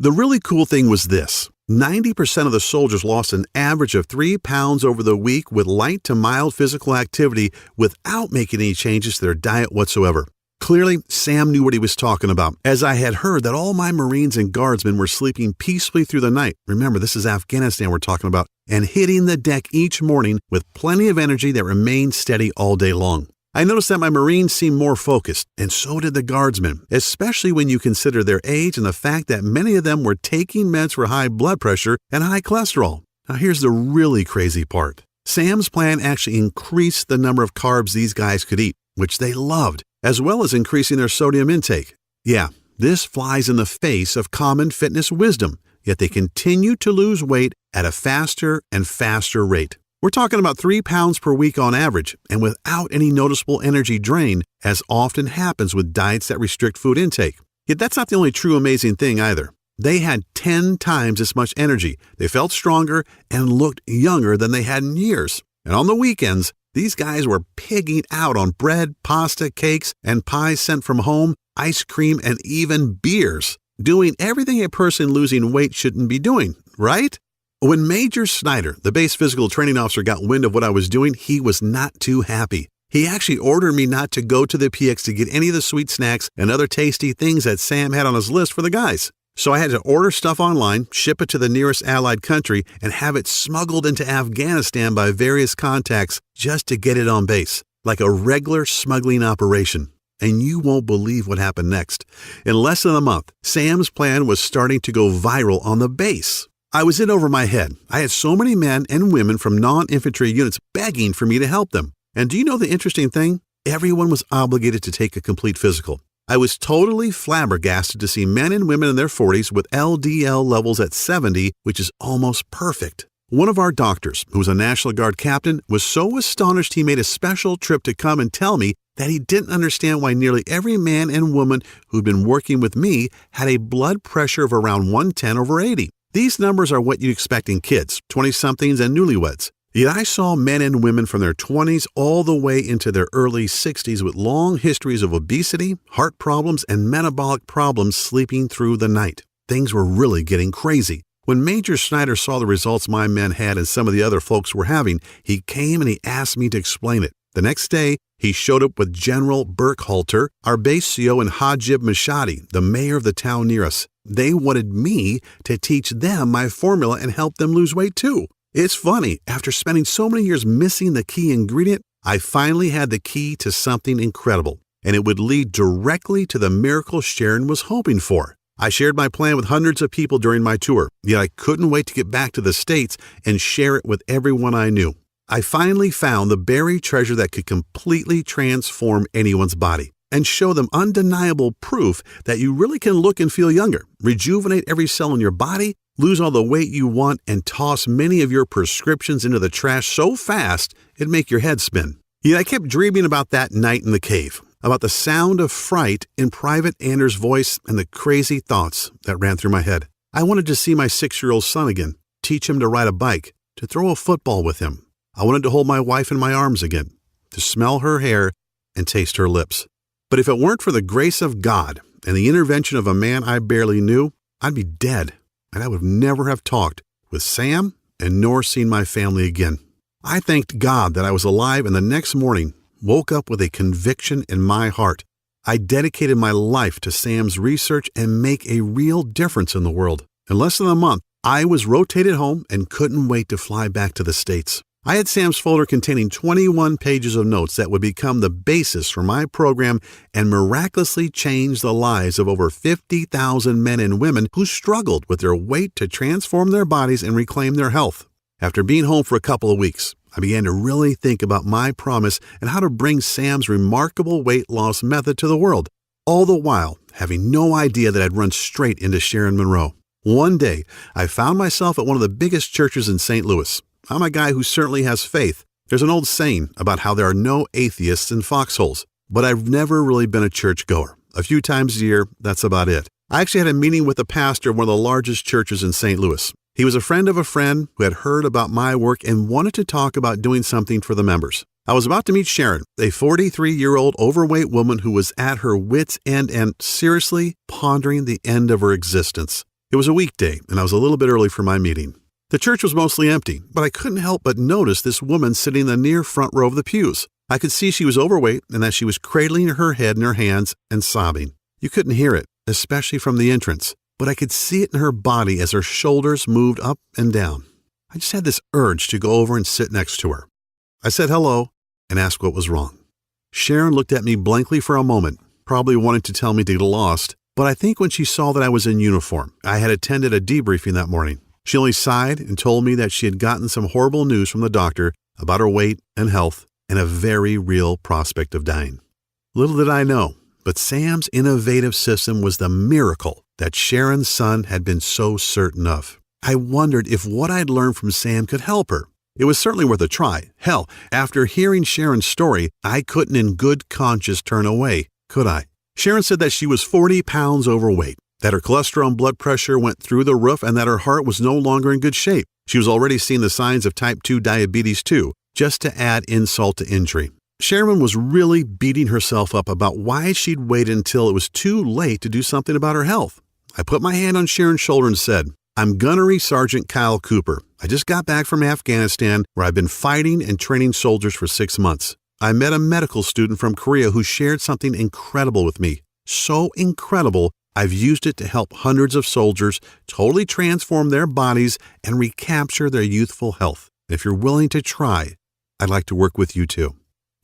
The really cool thing was this. 90% of the soldiers lost an average of 3 pounds over the week with light to mild physical activity without making any changes to their diet whatsoever. Clearly, Sam knew what he was talking about, as I had heard that all my Marines and Guardsmen were sleeping peacefully through the night. Remember, this is Afghanistan we're talking about, and hitting the deck each morning with plenty of energy that remained steady all day long. I noticed that my Marines seemed more focused, and so did the Guardsmen, especially when you consider their age and the fact that many of them were taking meds for high blood pressure and high cholesterol. Now here's the really crazy part. Sam's plan actually increased the number of carbs these guys could eat, which they loved, as well as increasing their sodium intake. Yeah, this flies in the face of common fitness wisdom, yet they continue to lose weight at a faster and faster rate. We're talking about 3 pounds per week on average, and without any noticeable energy drain, as often happens with diets that restrict food intake. Yet that's not the only true amazing thing either. They had 10 times as much energy, they felt stronger, and looked younger than they had in years. And on the weekends, these guys were pigging out on bread, pasta, cakes, and pies sent from home, ice cream, and even beers, doing everything a person losing weight shouldn't be doing, right? When Major Snyder, the base physical training officer, got wind of what I was doing, he was not too happy. He actually ordered me not to go to the PX to get any of the sweet snacks and other tasty things that Sam had on his list for the guys. So I had to order stuff online, ship it to the nearest allied country, and have it smuggled into Afghanistan by various contacts just to get it on base, like a regular smuggling operation. And you won't believe what happened next. In less than a month, Sam's plan was starting to go viral on the base. I was in over my head. I had so many men and women from non-infantry units begging for me to help them. And do you know the interesting thing? Everyone was obligated to take a complete physical. I was totally flabbergasted to see men and women in their 40s with LDL levels at 70, which is almost perfect. One of our doctors, who was a National Guard captain, was so astonished he made a special trip to come and tell me that he didn't understand why nearly every man and woman who'd been working with me had a blood pressure of around 110/80. These numbers are what you'd expect in kids, 20-somethings, and newlyweds. Yet I saw men and women from their 20s all the way into their early 60s with long histories of obesity, heart problems, and metabolic problems sleeping through the night. Things were really getting crazy. When Major Snyder saw the results my men had and some of the other folks were having, he came and he asked me to explain it. The next day, he showed up with General Burkhalter, our base CO, and Hajib Mashadi, the mayor of the town near us. They wanted me to teach them my formula and help them lose weight too. It's funny, after spending so many years missing the key ingredient, I finally had the key to something incredible, and it would lead directly to the miracle Sharon was hoping for. I shared my plan with hundreds of people during my tour, yet I couldn't wait to get back to the States and share it with everyone I knew. I finally found the buried treasure that could completely transform anyone's body and show them undeniable proof that you really can look and feel younger, rejuvenate every cell in your body, lose all the weight you want, and toss many of your prescriptions into the trash so fast it'd make your head spin. Yet I kept dreaming about that night in the cave, about the sound of fright in Private Anders' voice and the crazy thoughts that ran through my head. I wanted to see my 6-year-old son again, teach him to ride a bike, to throw a football with him. I wanted to hold my wife in my arms again, to smell her hair and taste her lips. But if it weren't for the grace of God and the intervention of a man I barely knew, I'd be dead, and I would never have talked with Sam and nor seen my family again. I thanked God that I was alive, and the next morning woke up with a conviction in my heart. I dedicated my life to Sam's research and make a real difference in the world. In less than a month, I was rotated home and couldn't wait to fly back to the States. I had Sam's folder containing 21 pages of notes that would become the basis for my program and miraculously change the lives of over 50,000 men and women who struggled with their weight to transform their bodies and reclaim their health. After being home for a couple of weeks, I began to really think about my promise and how to bring Sam's remarkable weight loss method to the world, all the while having no idea that I'd run straight into Sharon Monroe. One day, I found myself at one of the biggest churches in St. Louis. I'm a guy who certainly has faith. There's an old saying about how there are no atheists in foxholes, but I've never really been a churchgoer. A few times a year, that's about it. I actually had a meeting with the pastor of one of the largest churches in St. Louis. He was a friend of a friend who had heard about my work and wanted to talk about doing something for the members. I was about to meet Sharon, a 43-year-old overweight woman who was at her wit's end and seriously pondering the end of her existence. It was a weekday, and I was a little bit early for my meeting. The church was mostly empty, but I couldn't help but notice this woman sitting in the near front row of the pews. I could see she was overweight and that she was cradling her head in her hands and sobbing. You couldn't hear it, especially from the entrance, but I could see it in her body as her shoulders moved up and down. I just had this urge to go over and sit next to her. I said hello and asked what was wrong. Sharon looked at me blankly for a moment, probably wanting to tell me to get lost, but I think when she saw that I was in uniform, I had attended a debriefing that morning. She only sighed and told me that she had gotten some horrible news from the doctor about her weight and health and a very real prospect of dying. Little did I know, but Sam's innovative system was the miracle that Sharon's son had been so certain of. I wondered if what I'd learned from Sam could help her. It was certainly worth a try. Hell, after hearing Sharon's story, I couldn't in good conscience turn away, could I? Sharon said that she was 40 pounds overweight, that her cholesterol and blood pressure went through the roof, and that her heart was no longer in good shape. She was already seeing the signs of type 2 diabetes too, just to add insult to injury. Sharon was really beating herself up about why she'd waited until it was too late to do something about her health. I put my hand on Sharon's shoulder and said, "I'm Gunnery Sergeant Kyle Cooper. I just got back from Afghanistan, where I've been fighting and training soldiers for 6 months. I met a medical student from Korea who shared something incredible with me. So incredible, I've used it to help hundreds of soldiers totally transform their bodies and recapture their youthful health. If you're willing to try, I'd like to work with you too."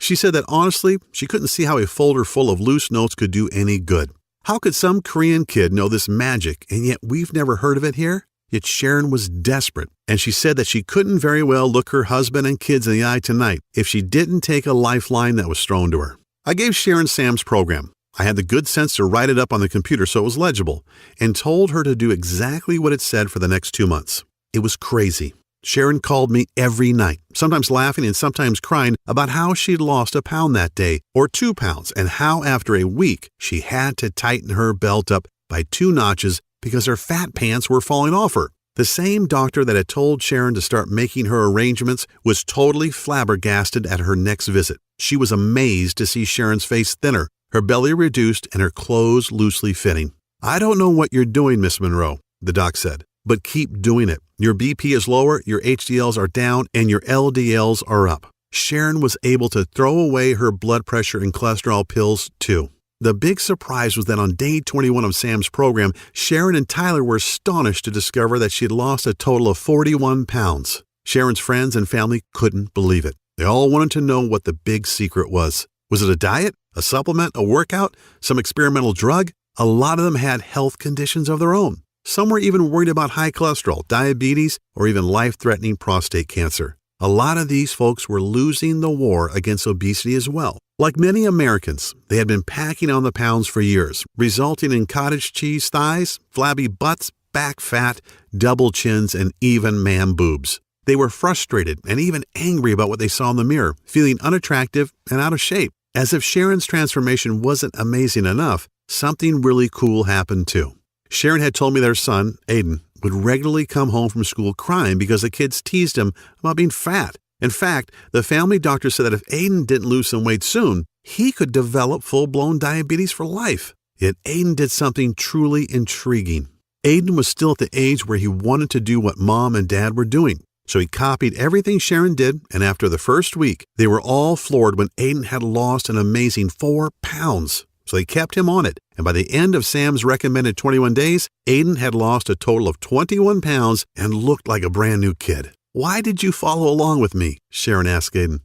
She said that honestly, she couldn't see how a folder full of loose notes could do any good. How could some Korean kid know this magic, and yet we've never heard of it here? Yet Sharon was desperate, and she said that she couldn't very well look her husband and kids in the eye tonight if she didn't take a lifeline that was thrown to her. I gave Sharon Sam's program. I had the good sense to write it up on the computer so it was legible, and told her to do exactly what it said for the next 2 months. It was crazy. Sharon called me every night, sometimes laughing and sometimes crying about how she'd lost a pound that day, or 2 pounds, and how after a week she had to tighten her belt up by 2 notches because her fat pants were falling off her. The same doctor that had told Sharon to start making her arrangements was totally flabbergasted at her next visit. She was amazed to see Sharon's face thinner, her belly reduced, and her clothes loosely fitting. "I don't know what you're doing, Miss Monroe," the doc said, "but keep doing it. Your BP is lower, your HDLs are down, and your LDLs are up." Sharon was able to throw away her blood pressure and cholesterol pills too. The big surprise was that on day 21 of Sam's program, Sharon and Tyler were astonished to discover that she had lost a total of 41 pounds. Sharon's friends and family couldn't believe it. They all wanted to know what the big secret was. Was it a diet, a supplement, a workout, some experimental drug? A lot of them had health conditions of their own. Some were even worried about high cholesterol, diabetes, or even life-threatening prostate cancer. A lot of these folks were losing the war against obesity as well. Like many Americans, they had been packing on the pounds for years, resulting in cottage cheese thighs, flabby butts, back fat, double chins, and even man boobs. They were frustrated and even angry about what they saw in the mirror, feeling unattractive and out of shape. As if Sharon's transformation wasn't amazing enough, something really cool happened too. Sharon had told me their son, Aiden, would regularly come home from school crying because the kids teased him about being fat. In fact, the family doctor said that if Aiden didn't lose some weight soon, he could develop full-blown diabetes for life. Yet Aiden did something truly intriguing. Aiden was still at the age where he wanted to do what mom and dad were doing. So he copied everything Sharon did, and after the first week, they were all floored when Aiden had lost an amazing 4 pounds. So they kept him on it, and by the end of Sam's recommended 21 days, Aiden had lost a total of 21 pounds and looked like a brand new kid. "Why did you follow along with me?" Sharon asked Aiden.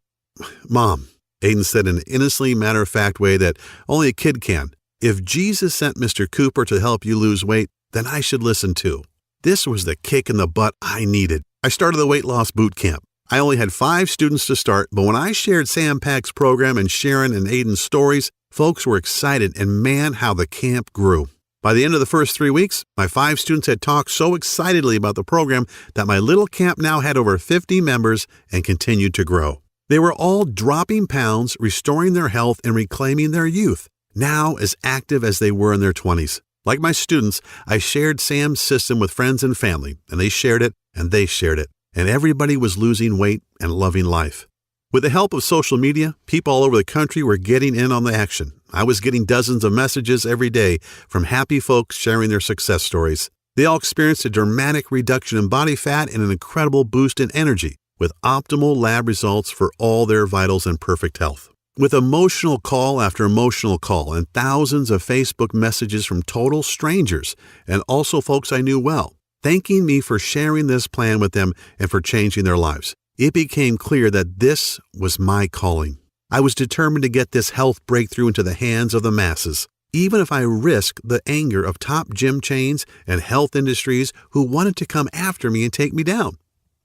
"Mom," Aiden said in an innocently matter-of-fact way that only a kid can, "if Jesus sent Mr. Cooper to help you lose weight, then I should listen too." This was the kick in the butt I needed. I started the weight loss boot camp. I only had 5 students to start, but when I shared Sam Pack's program and Sharon and Aiden's stories, folks were excited, and man, how the camp grew. By the end of the first 3 weeks, my 5 students had talked so excitedly about the program that my little camp now had over 50 members and continued to grow. They were all dropping pounds, restoring their health, and reclaiming their youth, now as active as they were in their 20s. Like my students, I shared Sam's system with friends and family, and they shared it, and they shared it, and everybody was losing weight and loving life. With the help of social media, people all over the country were getting in on the action. I was getting dozens of messages every day from happy folks sharing their success stories. They all experienced a dramatic reduction in body fat and an incredible boost in energy, with optimal lab results for all their vitals and perfect health. With emotional call after emotional call and thousands of Facebook messages from total strangers and also folks I knew well, thanking me for sharing this plan with them and for changing their lives, it became clear that this was my calling. I was determined to get this health breakthrough into the hands of the masses, even if I risked the anger of top gym chains and health industries who wanted to come after me and take me down.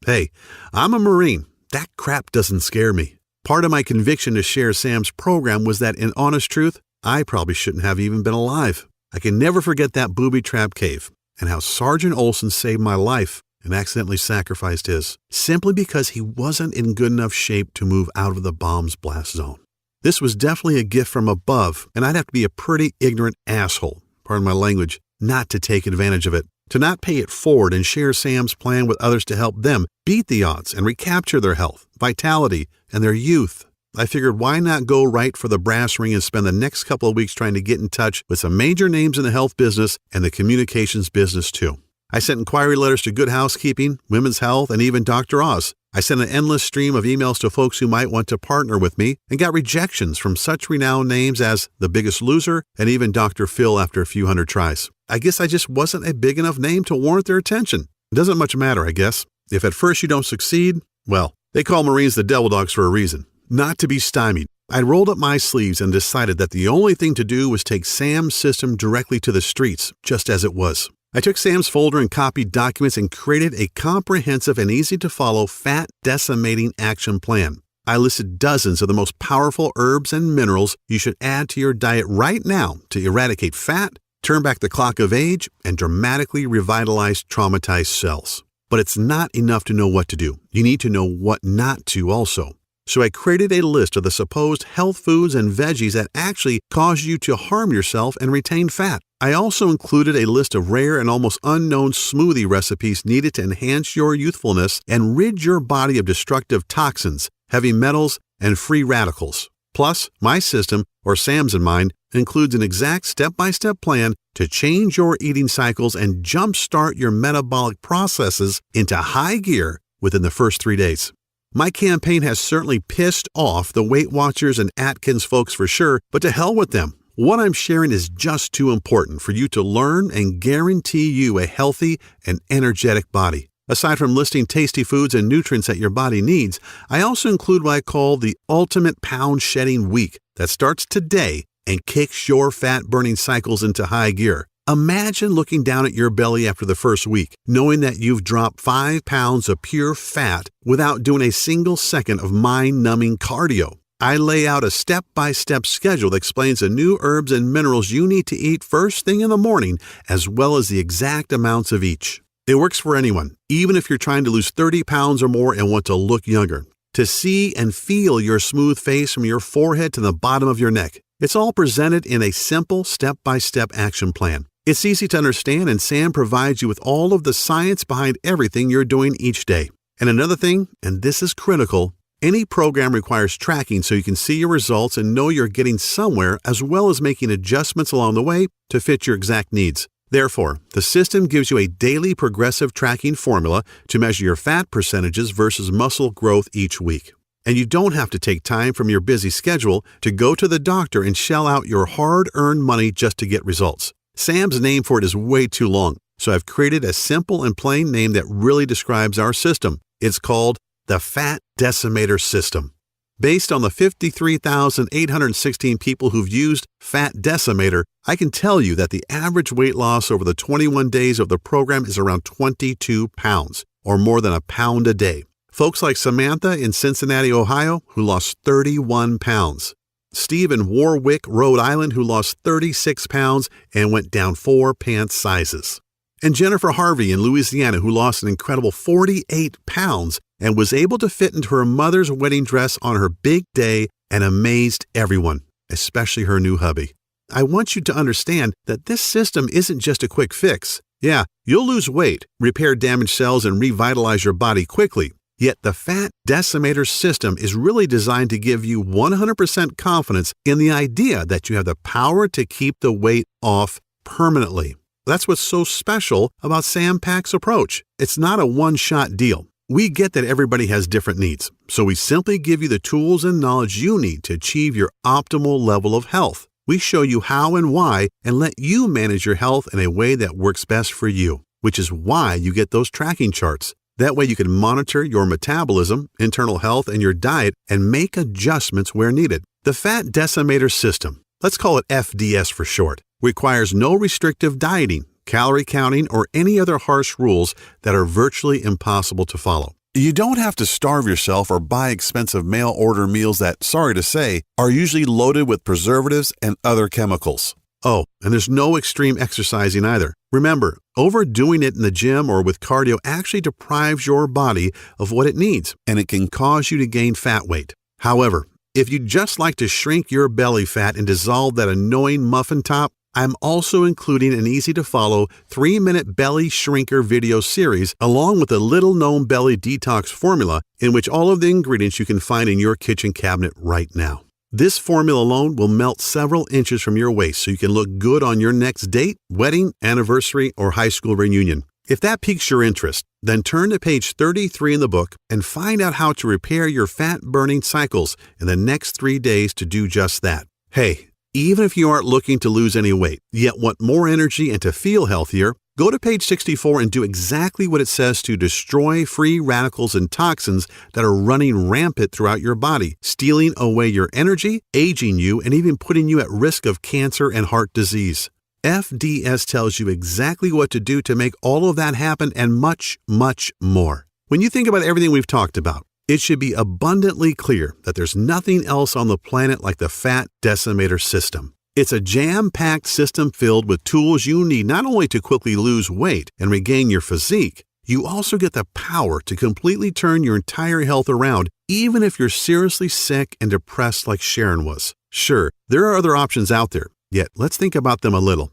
Hey, I'm a Marine. That crap doesn't scare me. Part of my conviction to share Sam's program was that, in honest truth, I probably shouldn't have even been alive. I can never forget that booby trap cave and how Sergeant Olson saved my life and accidentally sacrificed his, simply because he wasn't in good enough shape to move out of the bomb's blast zone. This was definitely a gift from above, and I'd have to be a pretty ignorant asshole, pardon my language, not to take advantage of it, to not pay it forward and share Sam's plan with others to help them beat the odds and recapture their health, vitality, and their youth. I figured, why not go right for the brass ring and spend the next couple of weeks trying to get in touch with some major names in the health business and the communications business too. I sent inquiry letters to Good Housekeeping, Women's Health, and even Dr. Oz. I sent an endless stream of emails to folks who might want to partner with me and got rejections from such renowned names as The Biggest Loser and even Dr. Phil after a few hundred tries. I guess I just wasn't a big enough name to warrant their attention. It doesn't much matter, I guess. If at first you don't succeed, well, they call Marines the devil dogs for a reason. Not to be stymied, I rolled up my sleeves and decided that the only thing to do was take Sam's system directly to the streets, just as it was. I took Sam's folder and copied documents and created a comprehensive and easy-to-follow fat decimating action plan. I listed dozens of the most powerful herbs and minerals you should add to your diet right now to eradicate fat, turn back the clock of age, and dramatically revitalize traumatized cells. But it's not enough to know what to do. You need to know what not to also. So I created a list of the supposed health foods and veggies that actually cause you to harm yourself and retain fat. I also included a list of rare and almost unknown smoothie recipes needed to enhance your youthfulness and rid your body of destructive toxins, heavy metals, and free radicals. Plus, my system, or Sam's in mine, includes an exact step-by-step plan to change your eating cycles and jumpstart your metabolic processes into high gear within the first 3 days. My campaign has certainly pissed off the Weight Watchers and Atkins folks for sure, but to hell with them. What I'm sharing is just too important for you to learn and guarantee you a healthy and energetic body. Aside from listing tasty foods and nutrients that your body needs, I also include what I call the Ultimate Pound Shedding Week that starts today and kicks your fat-burning cycles into high gear. Imagine looking down at your belly after the first week, knowing that you've dropped 5 pounds of pure fat without doing a single second of mind-numbing cardio. I lay out a step-by-step schedule that explains the new herbs and minerals you need to eat first thing in the morning, as well as the exact amounts of each. It works for anyone, even if you're trying to lose 30 pounds or more and want to look younger. To see and feel your smooth face from your forehead to the bottom of your neck. It's all presented in a simple step-by-step action plan. It's easy to understand, and Sam provides you with all of the science behind everything you're doing each day. And another thing, and this is critical, any program requires tracking so you can see your results and know you're getting somewhere, as well as making adjustments along the way to fit your exact needs. Therefore, the system gives you a daily progressive tracking formula to measure your fat percentages versus muscle growth each week. And you don't have to take time from your busy schedule to go to the doctor and shell out your hard-earned money just to get results. Sam's name for it is way too long, so I've created a simple and plain name that really describes our system. It's called the Fat Decimator System. Based on the 53,816 people who've used Fat Decimator, I can tell you that the average weight loss over the 21 days of the program is around 22 pounds, or more than a pound a day. Folks like Samantha in Cincinnati, Ohio, who lost 31 pounds. Steve in Warwick, Rhode Island, who lost 36 pounds and went down 4 pants sizes. And Jennifer Harvey in Louisiana, who lost an incredible 48 pounds and was able to fit into her mother's wedding dress on her big day and amazed everyone, especially her new hubby. I want you to understand that this system isn't just a quick fix. Yeah, you'll lose weight, repair damaged cells, and revitalize your body quickly. Yet the Fat Decimator System is really designed to give you 100% confidence in the idea that you have the power to keep the weight off permanently. That's what's so special about Sam Pak's approach. It's not a one-shot deal. We get that everybody has different needs, so we simply give you the tools and knowledge you need to achieve your optimal level of health. We show you how and why and let you manage your health in a way that works best for you, which is why you get those tracking charts. That way you can monitor your metabolism, internal health, and your diet and make adjustments where needed. The Fat Decimator System, let's call it FDS for short, requires no restrictive dieting, calorie counting, or any other harsh rules that are virtually impossible to follow. You don't have to starve yourself or buy expensive mail-order meals that, sorry to say, are usually loaded with preservatives and other chemicals. Oh, and there's no extreme exercising either. Remember, overdoing it in the gym or with cardio actually deprives your body of what it needs, and it can cause you to gain fat weight. However, if you'd just like to shrink your belly fat and dissolve that annoying muffin top, I'm also including an easy-to-follow 3-minute belly shrinker video series along with a little-known belly detox formula in which all of the ingredients you can find in your kitchen cabinet right now. This formula alone will melt several inches from your waist so you can look good on your next date, wedding, anniversary, or high school reunion. If that piques your interest, then turn to page 33 in the book and find out how to repair your fat-burning cycles in the next 3 days to do just that. Hey, even if you aren't looking to lose any weight, yet want more energy and to feel healthier, go to page 64 and do exactly what it says to destroy free radicals and toxins that are running rampant throughout your body, stealing away your energy, aging you, and even putting you at risk of cancer and heart disease. FDS tells you exactly what to do to make all of that happen and much, much more. When you think about everything we've talked about, it should be abundantly clear that there's nothing else on the planet like the Fat Decimator System. It's a jam-packed system filled with tools you need not only to quickly lose weight and regain your physique, you also get the power to completely turn your entire health around, even if you're seriously sick and depressed like Sharon was. Sure, there are other options out there, yet let's think about them a little.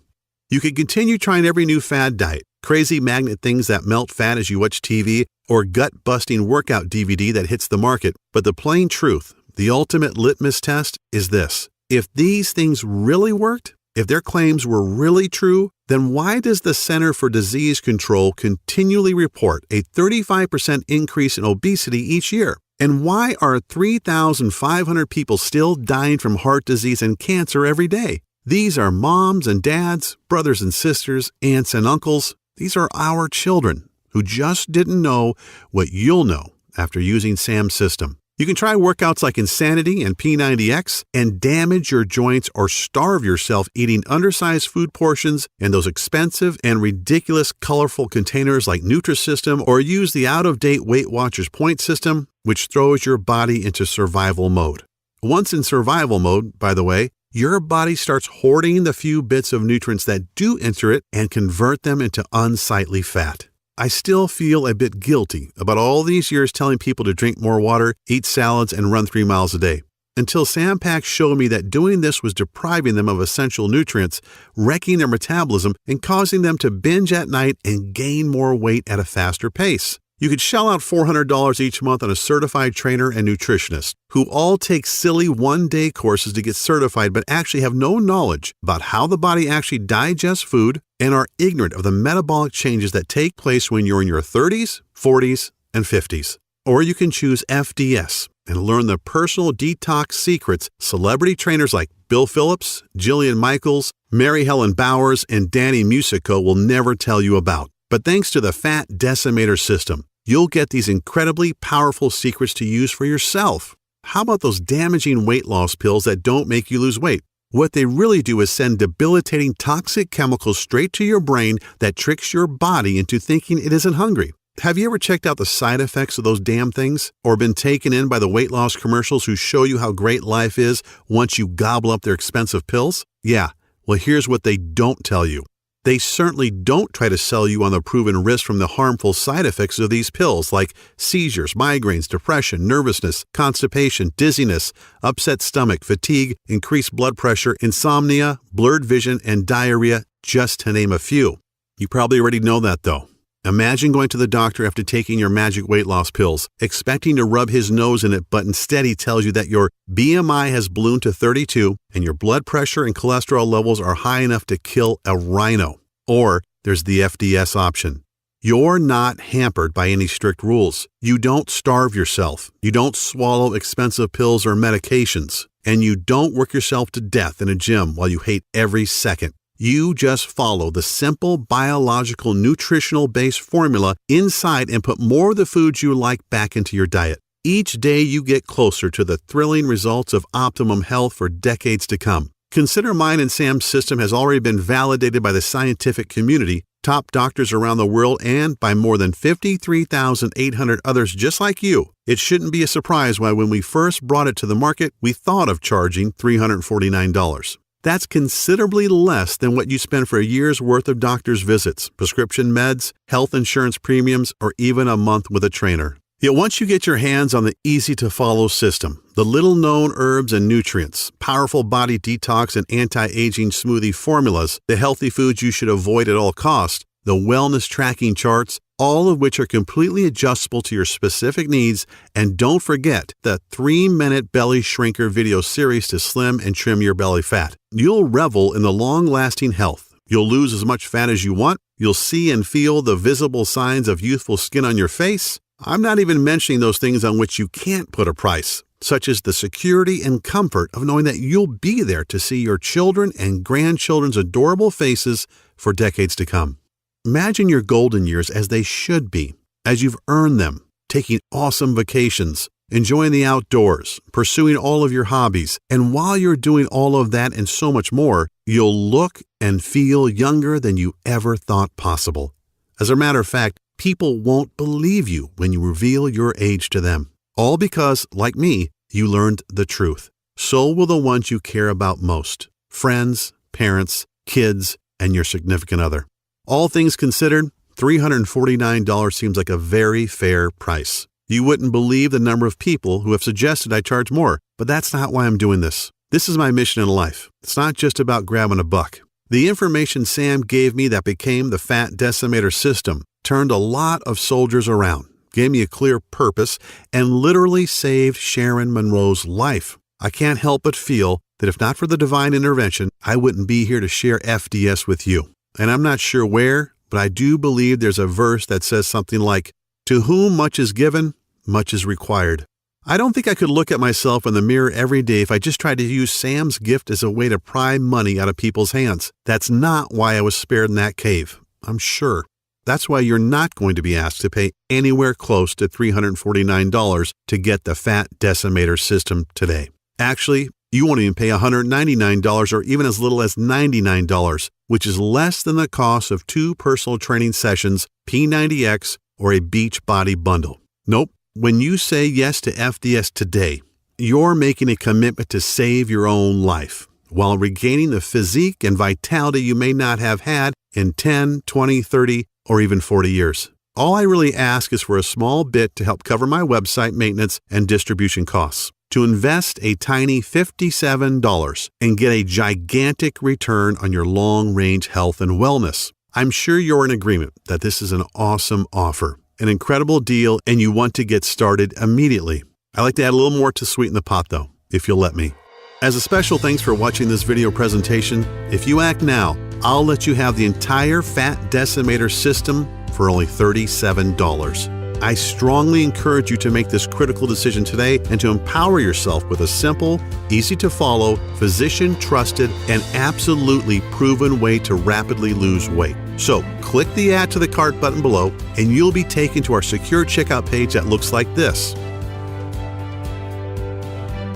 You could continue trying every new fad diet, crazy magnet things that melt fat as you watch TV, or gut-busting workout DVD that hits the market, but the plain truth, the ultimate litmus test, is this. If these things really worked, if their claims were really true, then why does the Center for Disease Control continually report a 35% increase in obesity each year? And why are 3,500 people still dying from heart disease and cancer every day? These are moms and dads, brothers and sisters, aunts and uncles. These are our children who just didn't know what you'll know after using Sam's system. You can try workouts like Insanity and P90X and damage your joints or starve yourself eating undersized food portions in those expensive and ridiculous colorful containers like Nutrisystem, or use the out-of-date Weight Watchers point system, which throws your body into survival mode. Once in survival mode, by the way, your body starts hoarding the few bits of nutrients that do enter it and convert them into unsightly fat. I still feel a bit guilty about all these years telling people to drink more water, eat salads, and run 3 miles a day, until Sam Pack showed me that doing this was depriving them of essential nutrients, wrecking their metabolism, and causing them to binge at night and gain more weight at a faster pace. You could shell out $400 each month on a certified trainer and nutritionist who all take silly one-day courses to get certified but actually have no knowledge about how the body actually digests food and are ignorant of the metabolic changes that take place when you're in your 30s, 40s, and 50s. Or you can choose FDS and learn the personal detox secrets celebrity trainers like Bill Phillips, Jillian Michaels, Mary Helen Bowers, and Danny Musico will never tell you about. But thanks to the Fat Decimator System, you'll get these incredibly powerful secrets to use for yourself. How about those damaging weight loss pills that don't make you lose weight? What they really do is send debilitating toxic chemicals straight to your brain that tricks your body into thinking it isn't hungry. Have you ever checked out the side effects of those damn things? Or been taken in by the weight loss commercials who show you how great life is once you gobble up their expensive pills? Yeah, well, here's what they don't tell you. They certainly don't try to sell you on the proven risk from the harmful side effects of these pills like seizures, migraines, depression, nervousness, constipation, dizziness, upset stomach, fatigue, increased blood pressure, insomnia, blurred vision, and diarrhea, just to name a few. You probably already know that though. Imagine going to the doctor after taking your magic weight loss pills, expecting to rub his nose in it, but instead he tells you that your BMI has ballooned to 32 and your blood pressure and cholesterol levels are high enough to kill a rhino. Or there's the FDS option. You're not hampered by any strict rules. You don't starve yourself. You don't swallow expensive pills or medications. And you don't work yourself to death in a gym while you hate every second. You just follow the simple biological nutritional-based formula inside and put more of the foods you like back into your diet. Each day you get closer to the thrilling results of optimum health for decades to come. Consider mine and Sam's system has already been validated by the scientific community, top doctors around the world, and by more than 53,800 others just like you. It shouldn't be a surprise why when we first brought it to the market, we thought of charging $349. That's considerably less than what you spend for a year's worth of doctor's visits, prescription meds, health insurance premiums, or even a month with a trainer. Yet once you get your hands on the easy-to-follow system, the little-known herbs and nutrients, powerful body detox and anti-aging smoothie formulas, the healthy foods you should avoid at all costs, the wellness tracking charts, all of which are completely adjustable to your specific needs, and don't forget the 3-minute belly shrinker video series to slim and trim your belly fat. You'll revel in the long-lasting health. You'll lose as much fat as you want. You'll see and feel the visible signs of youthful skin on your face. I'm not even mentioning those things on which you can't put a price, such as the security and comfort of knowing that you'll be there to see your children and grandchildren's adorable faces for decades to come. Imagine your golden years as they should be, as you've earned them, taking awesome vacations, enjoying the outdoors, pursuing all of your hobbies, and while you're doing all of that and so much more, you'll look and feel younger than you ever thought possible. As a matter of fact, people won't believe you when you reveal your age to them. All because, like me, you learned the truth. So will the ones you care about most. Friends, parents, kids, and your significant other. All things considered, $349 seems like a very fair price. You wouldn't believe the number of people who have suggested I charge more, but that's not why I'm doing this. This is my mission in life. It's not just about grabbing a buck. The information Sam gave me that became the Fat Decimator System turned a lot of soldiers around, gave me a clear purpose, and literally saved Sharon Monroe's life. I can't help but feel that if not for the divine intervention, I wouldn't be here to share FDS with you. And I'm not sure where, but I do believe there's a verse that says something like, "To whom much is given, much is required." I don't think I could look at myself in the mirror every day if I just tried to use Sam's gift as a way to pry money out of people's hands. That's not why I was spared in that cave, I'm sure. That's why you're not going to be asked to pay anywhere close to $349 to get the Fat Decimator System today. Actually, you won't even pay $199 or even as little as $99, which is less than the cost of 2 personal training sessions, P90X, or a Beachbody bundle. Nope. When you say yes to FDS today, you're making a commitment to save your own life while regaining the physique and vitality you may not have had in 10, 20, 30, or even 40 years. All I really ask is for a small bit to help cover my website maintenance and distribution costs, to invest a tiny $57 and get a gigantic return on your long-range health and wellness. I'm sure you're in agreement that this is an awesome offer, an incredible deal, and you want to get started immediately. I'd like to add a little more to sweeten the pot though, if you'll let me. As a special thanks for watching this video presentation, if you act now, I'll let you have the entire Fat Decimator System for only $37. I strongly encourage you to make this critical decision today and to empower yourself with a simple, easy to follow, physician-trusted, and absolutely proven way to rapidly lose weight. So click the Add to the Cart button below and you'll be taken to our secure checkout page that looks like this.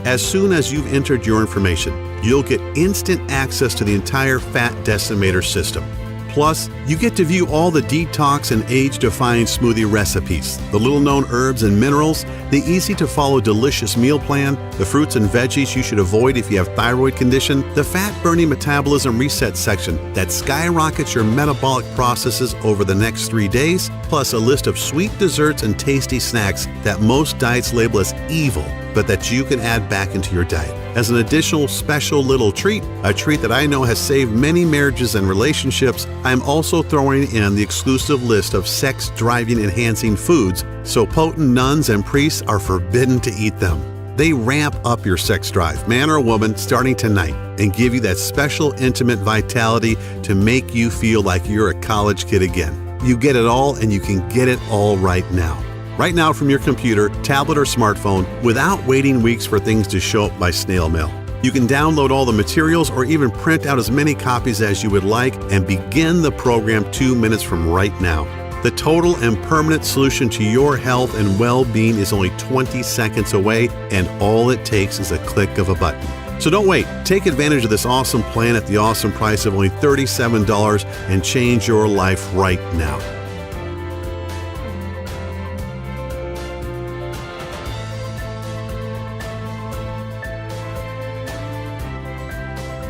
As soon as you've entered your information, you'll get instant access to the entire Fat Decimator System. Plus, you get to view all the detox and age-defying smoothie recipes, the little-known herbs and minerals, the easy-to-follow delicious meal plan, the fruits and veggies you should avoid if you have thyroid condition, the fat-burning metabolism reset section that skyrockets your metabolic processes over the next 3 days, plus a list of sweet desserts and tasty snacks that most diets label as evil, but that you can add back into your diet. As an additional special little treat, a treat that I know has saved many marriages and relationships, I'm also throwing in the exclusive list of sex-driving enhancing foods, so potent nuns and priests are forbidden to eat them. They ramp up your sex drive, man or woman, starting tonight, and give you that special intimate vitality to make you feel like you're a college kid again. You get it all, and you can get it all right now. Right now from your computer, tablet, or smartphone without waiting weeks for things to show up by snail mail. You can download all the materials or even print out as many copies as you would like and begin the program 2 minutes from right now. The total and permanent solution to your health and well-being is only 20 seconds away, and all it takes is a click of a button. So don't wait. Take advantage of this awesome plan at the awesome price of only $37 and change your life right now.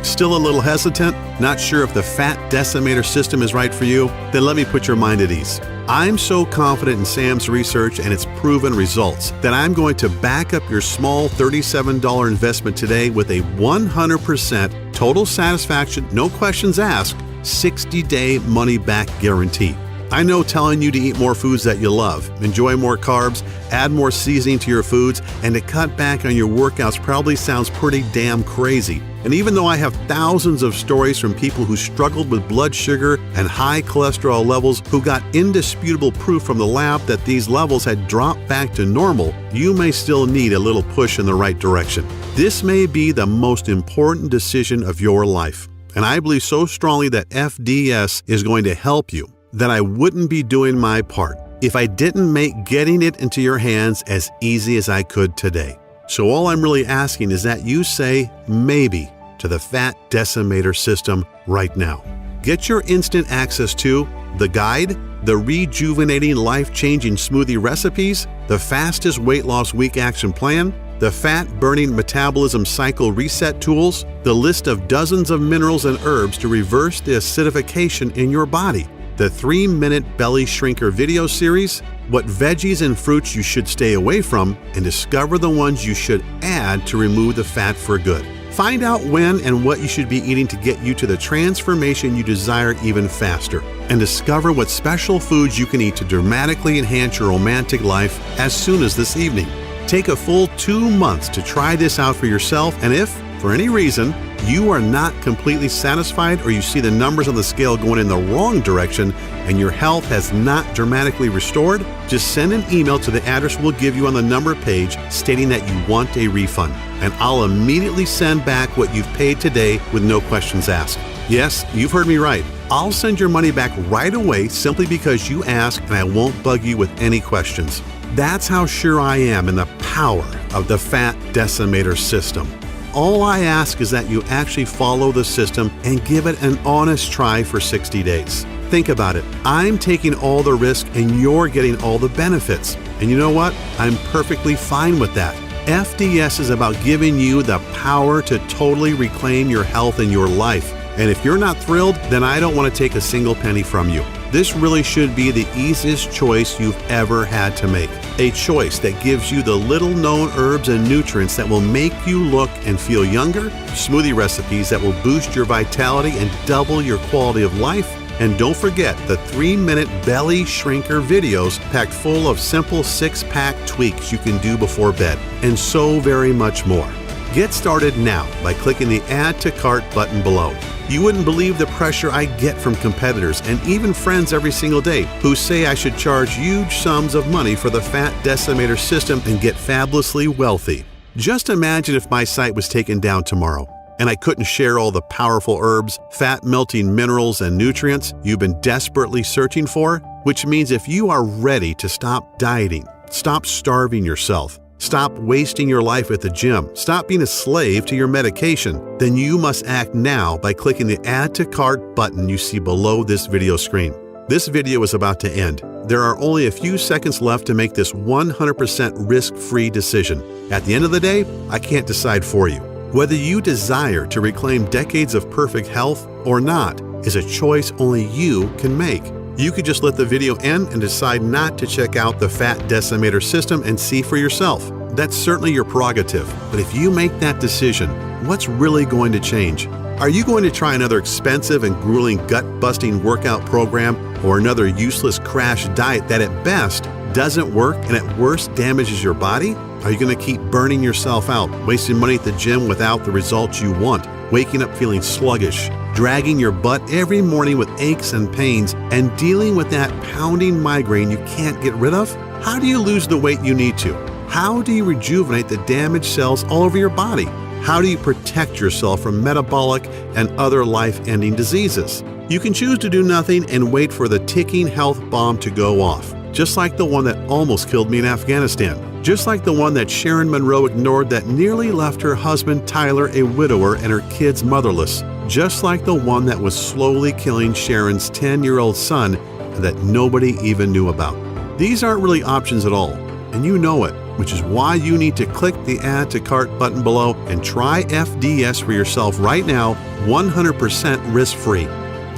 Still a little hesitant? Not sure if the Fat Decimator System is right for you? Then let me put your mind at ease. I'm so confident in Sam's research and its proven results that I'm going to back up your small $37 investment today with a 100% total satisfaction, no questions asked, 60-day money-back guarantee. I know telling you to eat more foods that you love, enjoy more carbs, add more seasoning to your foods, and to cut back on your workouts probably sounds pretty damn crazy. And even though I have thousands of stories from people who struggled with blood sugar and high cholesterol levels who got indisputable proof from the lab that these levels had dropped back to normal, you may still need a little push in the right direction. This may be the most important decision of your life, and I believe so strongly that FDS is going to help you that I wouldn't be doing my part if I didn't make getting it into your hands as easy as I could today. So all I'm really asking is that you say maybe to the Fat Decimator System right now. Get your instant access to the guide, the rejuvenating life-changing smoothie recipes, the fastest weight loss week action plan, the fat-burning metabolism cycle reset tools, the list of dozens of minerals and herbs to reverse the acidification in your body, the 3-minute belly shrinker video series, what veggies and fruits you should stay away from, and discover the ones you should add to remove the fat for good. Find out when and what you should be eating to get you to the transformation you desire even faster. And discover what special foods you can eat to dramatically enhance your romantic life as soon as this evening. Take a full 2 months to try this out for yourself, and if, for any reason you are not completely satisfied or you see the numbers on the scale going in the wrong direction and your health has not dramatically restored, just send an email to the address we'll give you on the number page stating that you want a refund, and I'll immediately send back what you've paid today with no questions asked. Yes, you've heard me right. I'll send your money back right away simply because you asked, and I won't bug you with any questions. That's how sure I am in the power of the Fat Decimator System. All I ask is that you actually follow the system and give it an honest try for 60 days. Think about it. I'm taking all the risk and you're getting all the benefits. And you know what? I'm perfectly fine with that. FDS is about giving you the power to totally reclaim your health and your life. And if you're not thrilled, then I don't want to take a single penny from you. This really should be the easiest choice you've ever had to make. A choice that gives you the little-known herbs and nutrients that will make you look and feel younger, smoothie recipes that will boost your vitality and double your quality of life, and don't forget the 3-minute belly shrinker videos packed full of simple 6-pack tweaks you can do before bed, and so very much more. Get started now by clicking the Add to Cart button below. You wouldn't believe the pressure I get from competitors and even friends every single day who say I should charge huge sums of money for the Fat Decimator System and get fabulously wealthy. Just imagine if my site was taken down tomorrow and I couldn't share all the powerful herbs, fat-melting minerals, and nutrients you've been desperately searching for, which means if you are ready to stop dieting, stop starving yourself, stop wasting your life at the gym, stop being a slave to your medication, then you must act now by clicking the Add to Cart button you see below this video screen. This video is about to end. There are only a few seconds left to make this 100% risk-free decision. At the end of the day, I can't decide for you. Whether you desire to reclaim decades of perfect health or not is a choice only you can make. You could just let the video end and decide not to check out the Fat Decimator System and see for yourself. That's certainly your prerogative, but if you make that decision, what's really going to change? Are you going to try another expensive and grueling gut-busting workout program or another useless crash diet that at best doesn't work and at worst damages your body? Are you going to keep burning yourself out, wasting money at the gym without the results you want, waking up feeling sluggish, dragging your butt every morning with aches and pains, and dealing with that pounding migraine you can't get rid of? How do you lose the weight you need to? How do you rejuvenate the damaged cells all over your body? How do you protect yourself from metabolic and other life-ending diseases? You can choose to do nothing and wait for the ticking health bomb to go off, just like the one that almost killed me in Afghanistan. Just like the one that Sharon Monroe ignored that nearly left her husband Tyler a widower and her kids motherless. Just like the one that was slowly killing Sharon's 10-year-old son and that nobody even knew about. These aren't really options at all, and you know it, which is why you need to click the Add to Cart button below and try FDS for yourself right now, 100% risk-free.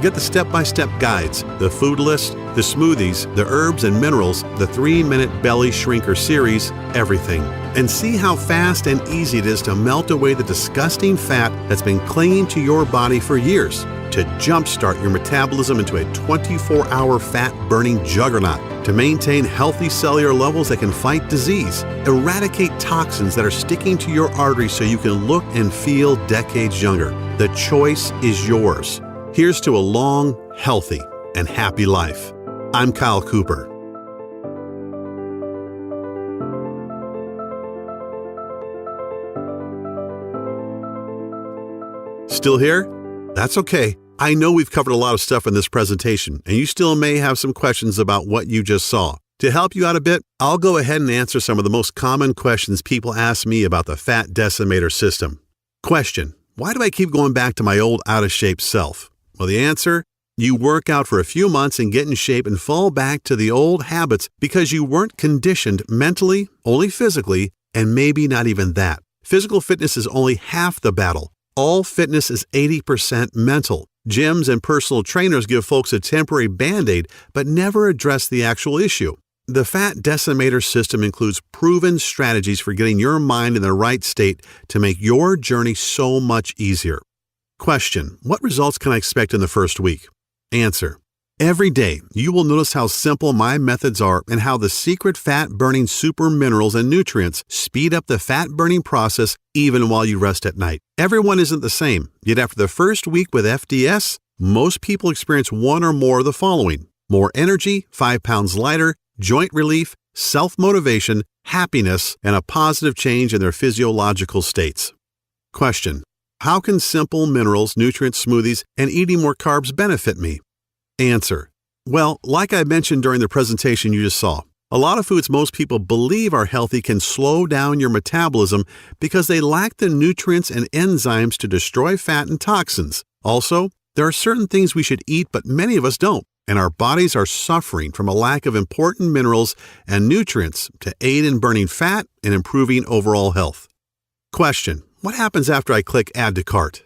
Get the step-by-step guides, the food list, the smoothies, the herbs and minerals, the 3-minute belly shrinker series, everything. And see how fast and easy it is to melt away the disgusting fat that's been clinging to your body for years, to jumpstart your metabolism into a 24-hour fat-burning juggernaut, to maintain healthy cellular levels that can fight disease, eradicate toxins that are sticking to your arteries so you can look and feel decades younger. The choice is yours. Here's to a long, healthy, and happy life. I'm Kyle Cooper. Still here? That's okay. I know we've covered a lot of stuff in this presentation, and you still may have some questions about what you just saw. To help you out a bit, I'll go ahead and answer some of the most common questions people ask me about the Fat Decimator System. Question: why do I keep going back to my old out-of-shape self? Well, the answer: you work out for a few months and get in shape and fall back to the old habits because you weren't conditioned mentally, only physically, and maybe not even that. Physical fitness is only half the battle. All fitness is 80% mental. Gyms and personal trainers give folks a temporary Band-Aid, but never address the actual issue. The Fat Decimator System includes proven strategies for getting your mind in the right state to make your journey so much easier. Question: what results can I expect in the first week? Answer: Every day, you will notice how simple my methods are and how the secret fat-burning super minerals and nutrients speed up the fat-burning process even while you rest at night. Everyone isn't the same, yet after the first week with FDS, most people experience one or more of the following: more energy, 5 pounds lighter, joint relief, self-motivation, happiness, and a positive change in their physiological states. Question: how can simple minerals, nutrient smoothies, and eating more carbs benefit me? Answer: well, like I mentioned during the presentation you just saw, a lot of foods most people believe are healthy can slow down your metabolism because they lack the nutrients and enzymes to destroy fat and toxins. Also, there are certain things we should eat but many of us don't, and our bodies are suffering from a lack of important minerals and nutrients to aid in burning fat and improving overall health. Question: what happens after I click Add to Cart?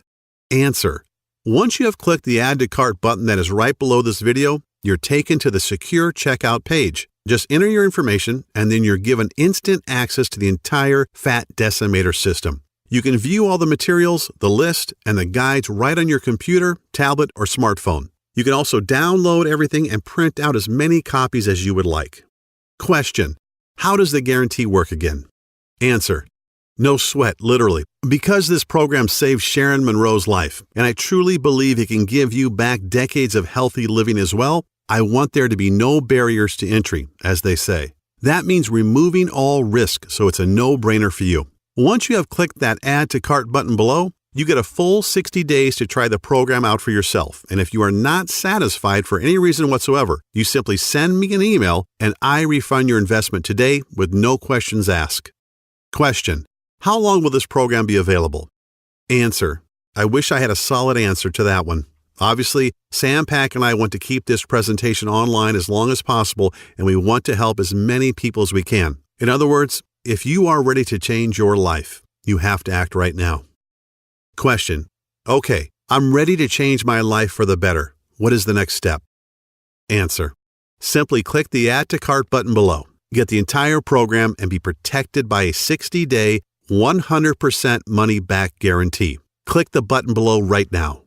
Answer: once you have clicked the Add to Cart button that is right below this video, you're taken to the secure checkout page. Just enter your information, and then you're given instant access to the entire Fat Decimator System. You can view all the materials, the list, and the guides right on your computer, tablet, or smartphone. You can also download everything and print out as many copies as you would like. Question: how does the guarantee work again? Answer: no sweat, literally. Because this program saved Sharon Monroe's life, and I truly believe it can give you back decades of healthy living as well, I want there to be no barriers to entry, as they say. That means removing all risk, so it's a no-brainer for you. Once you have clicked that Add to Cart button below, you get a full 60 days to try the program out for yourself, and if you are not satisfied for any reason whatsoever, you simply send me an email and I refund your investment today with no questions asked. Question: how long will this program be available? Answer: I wish I had a solid answer to that one. Obviously, Sam Pack and I want to keep this presentation online as long as possible, and we want to help as many people as we can. In other words, if you are ready to change your life, you have to act right now. Question: okay, I'm ready to change my life for the better. What is the next step? Answer: simply click the Add to Cart button below. Get the entire program and be protected by a 60-day, 100% money-back guarantee. Click the button below right now.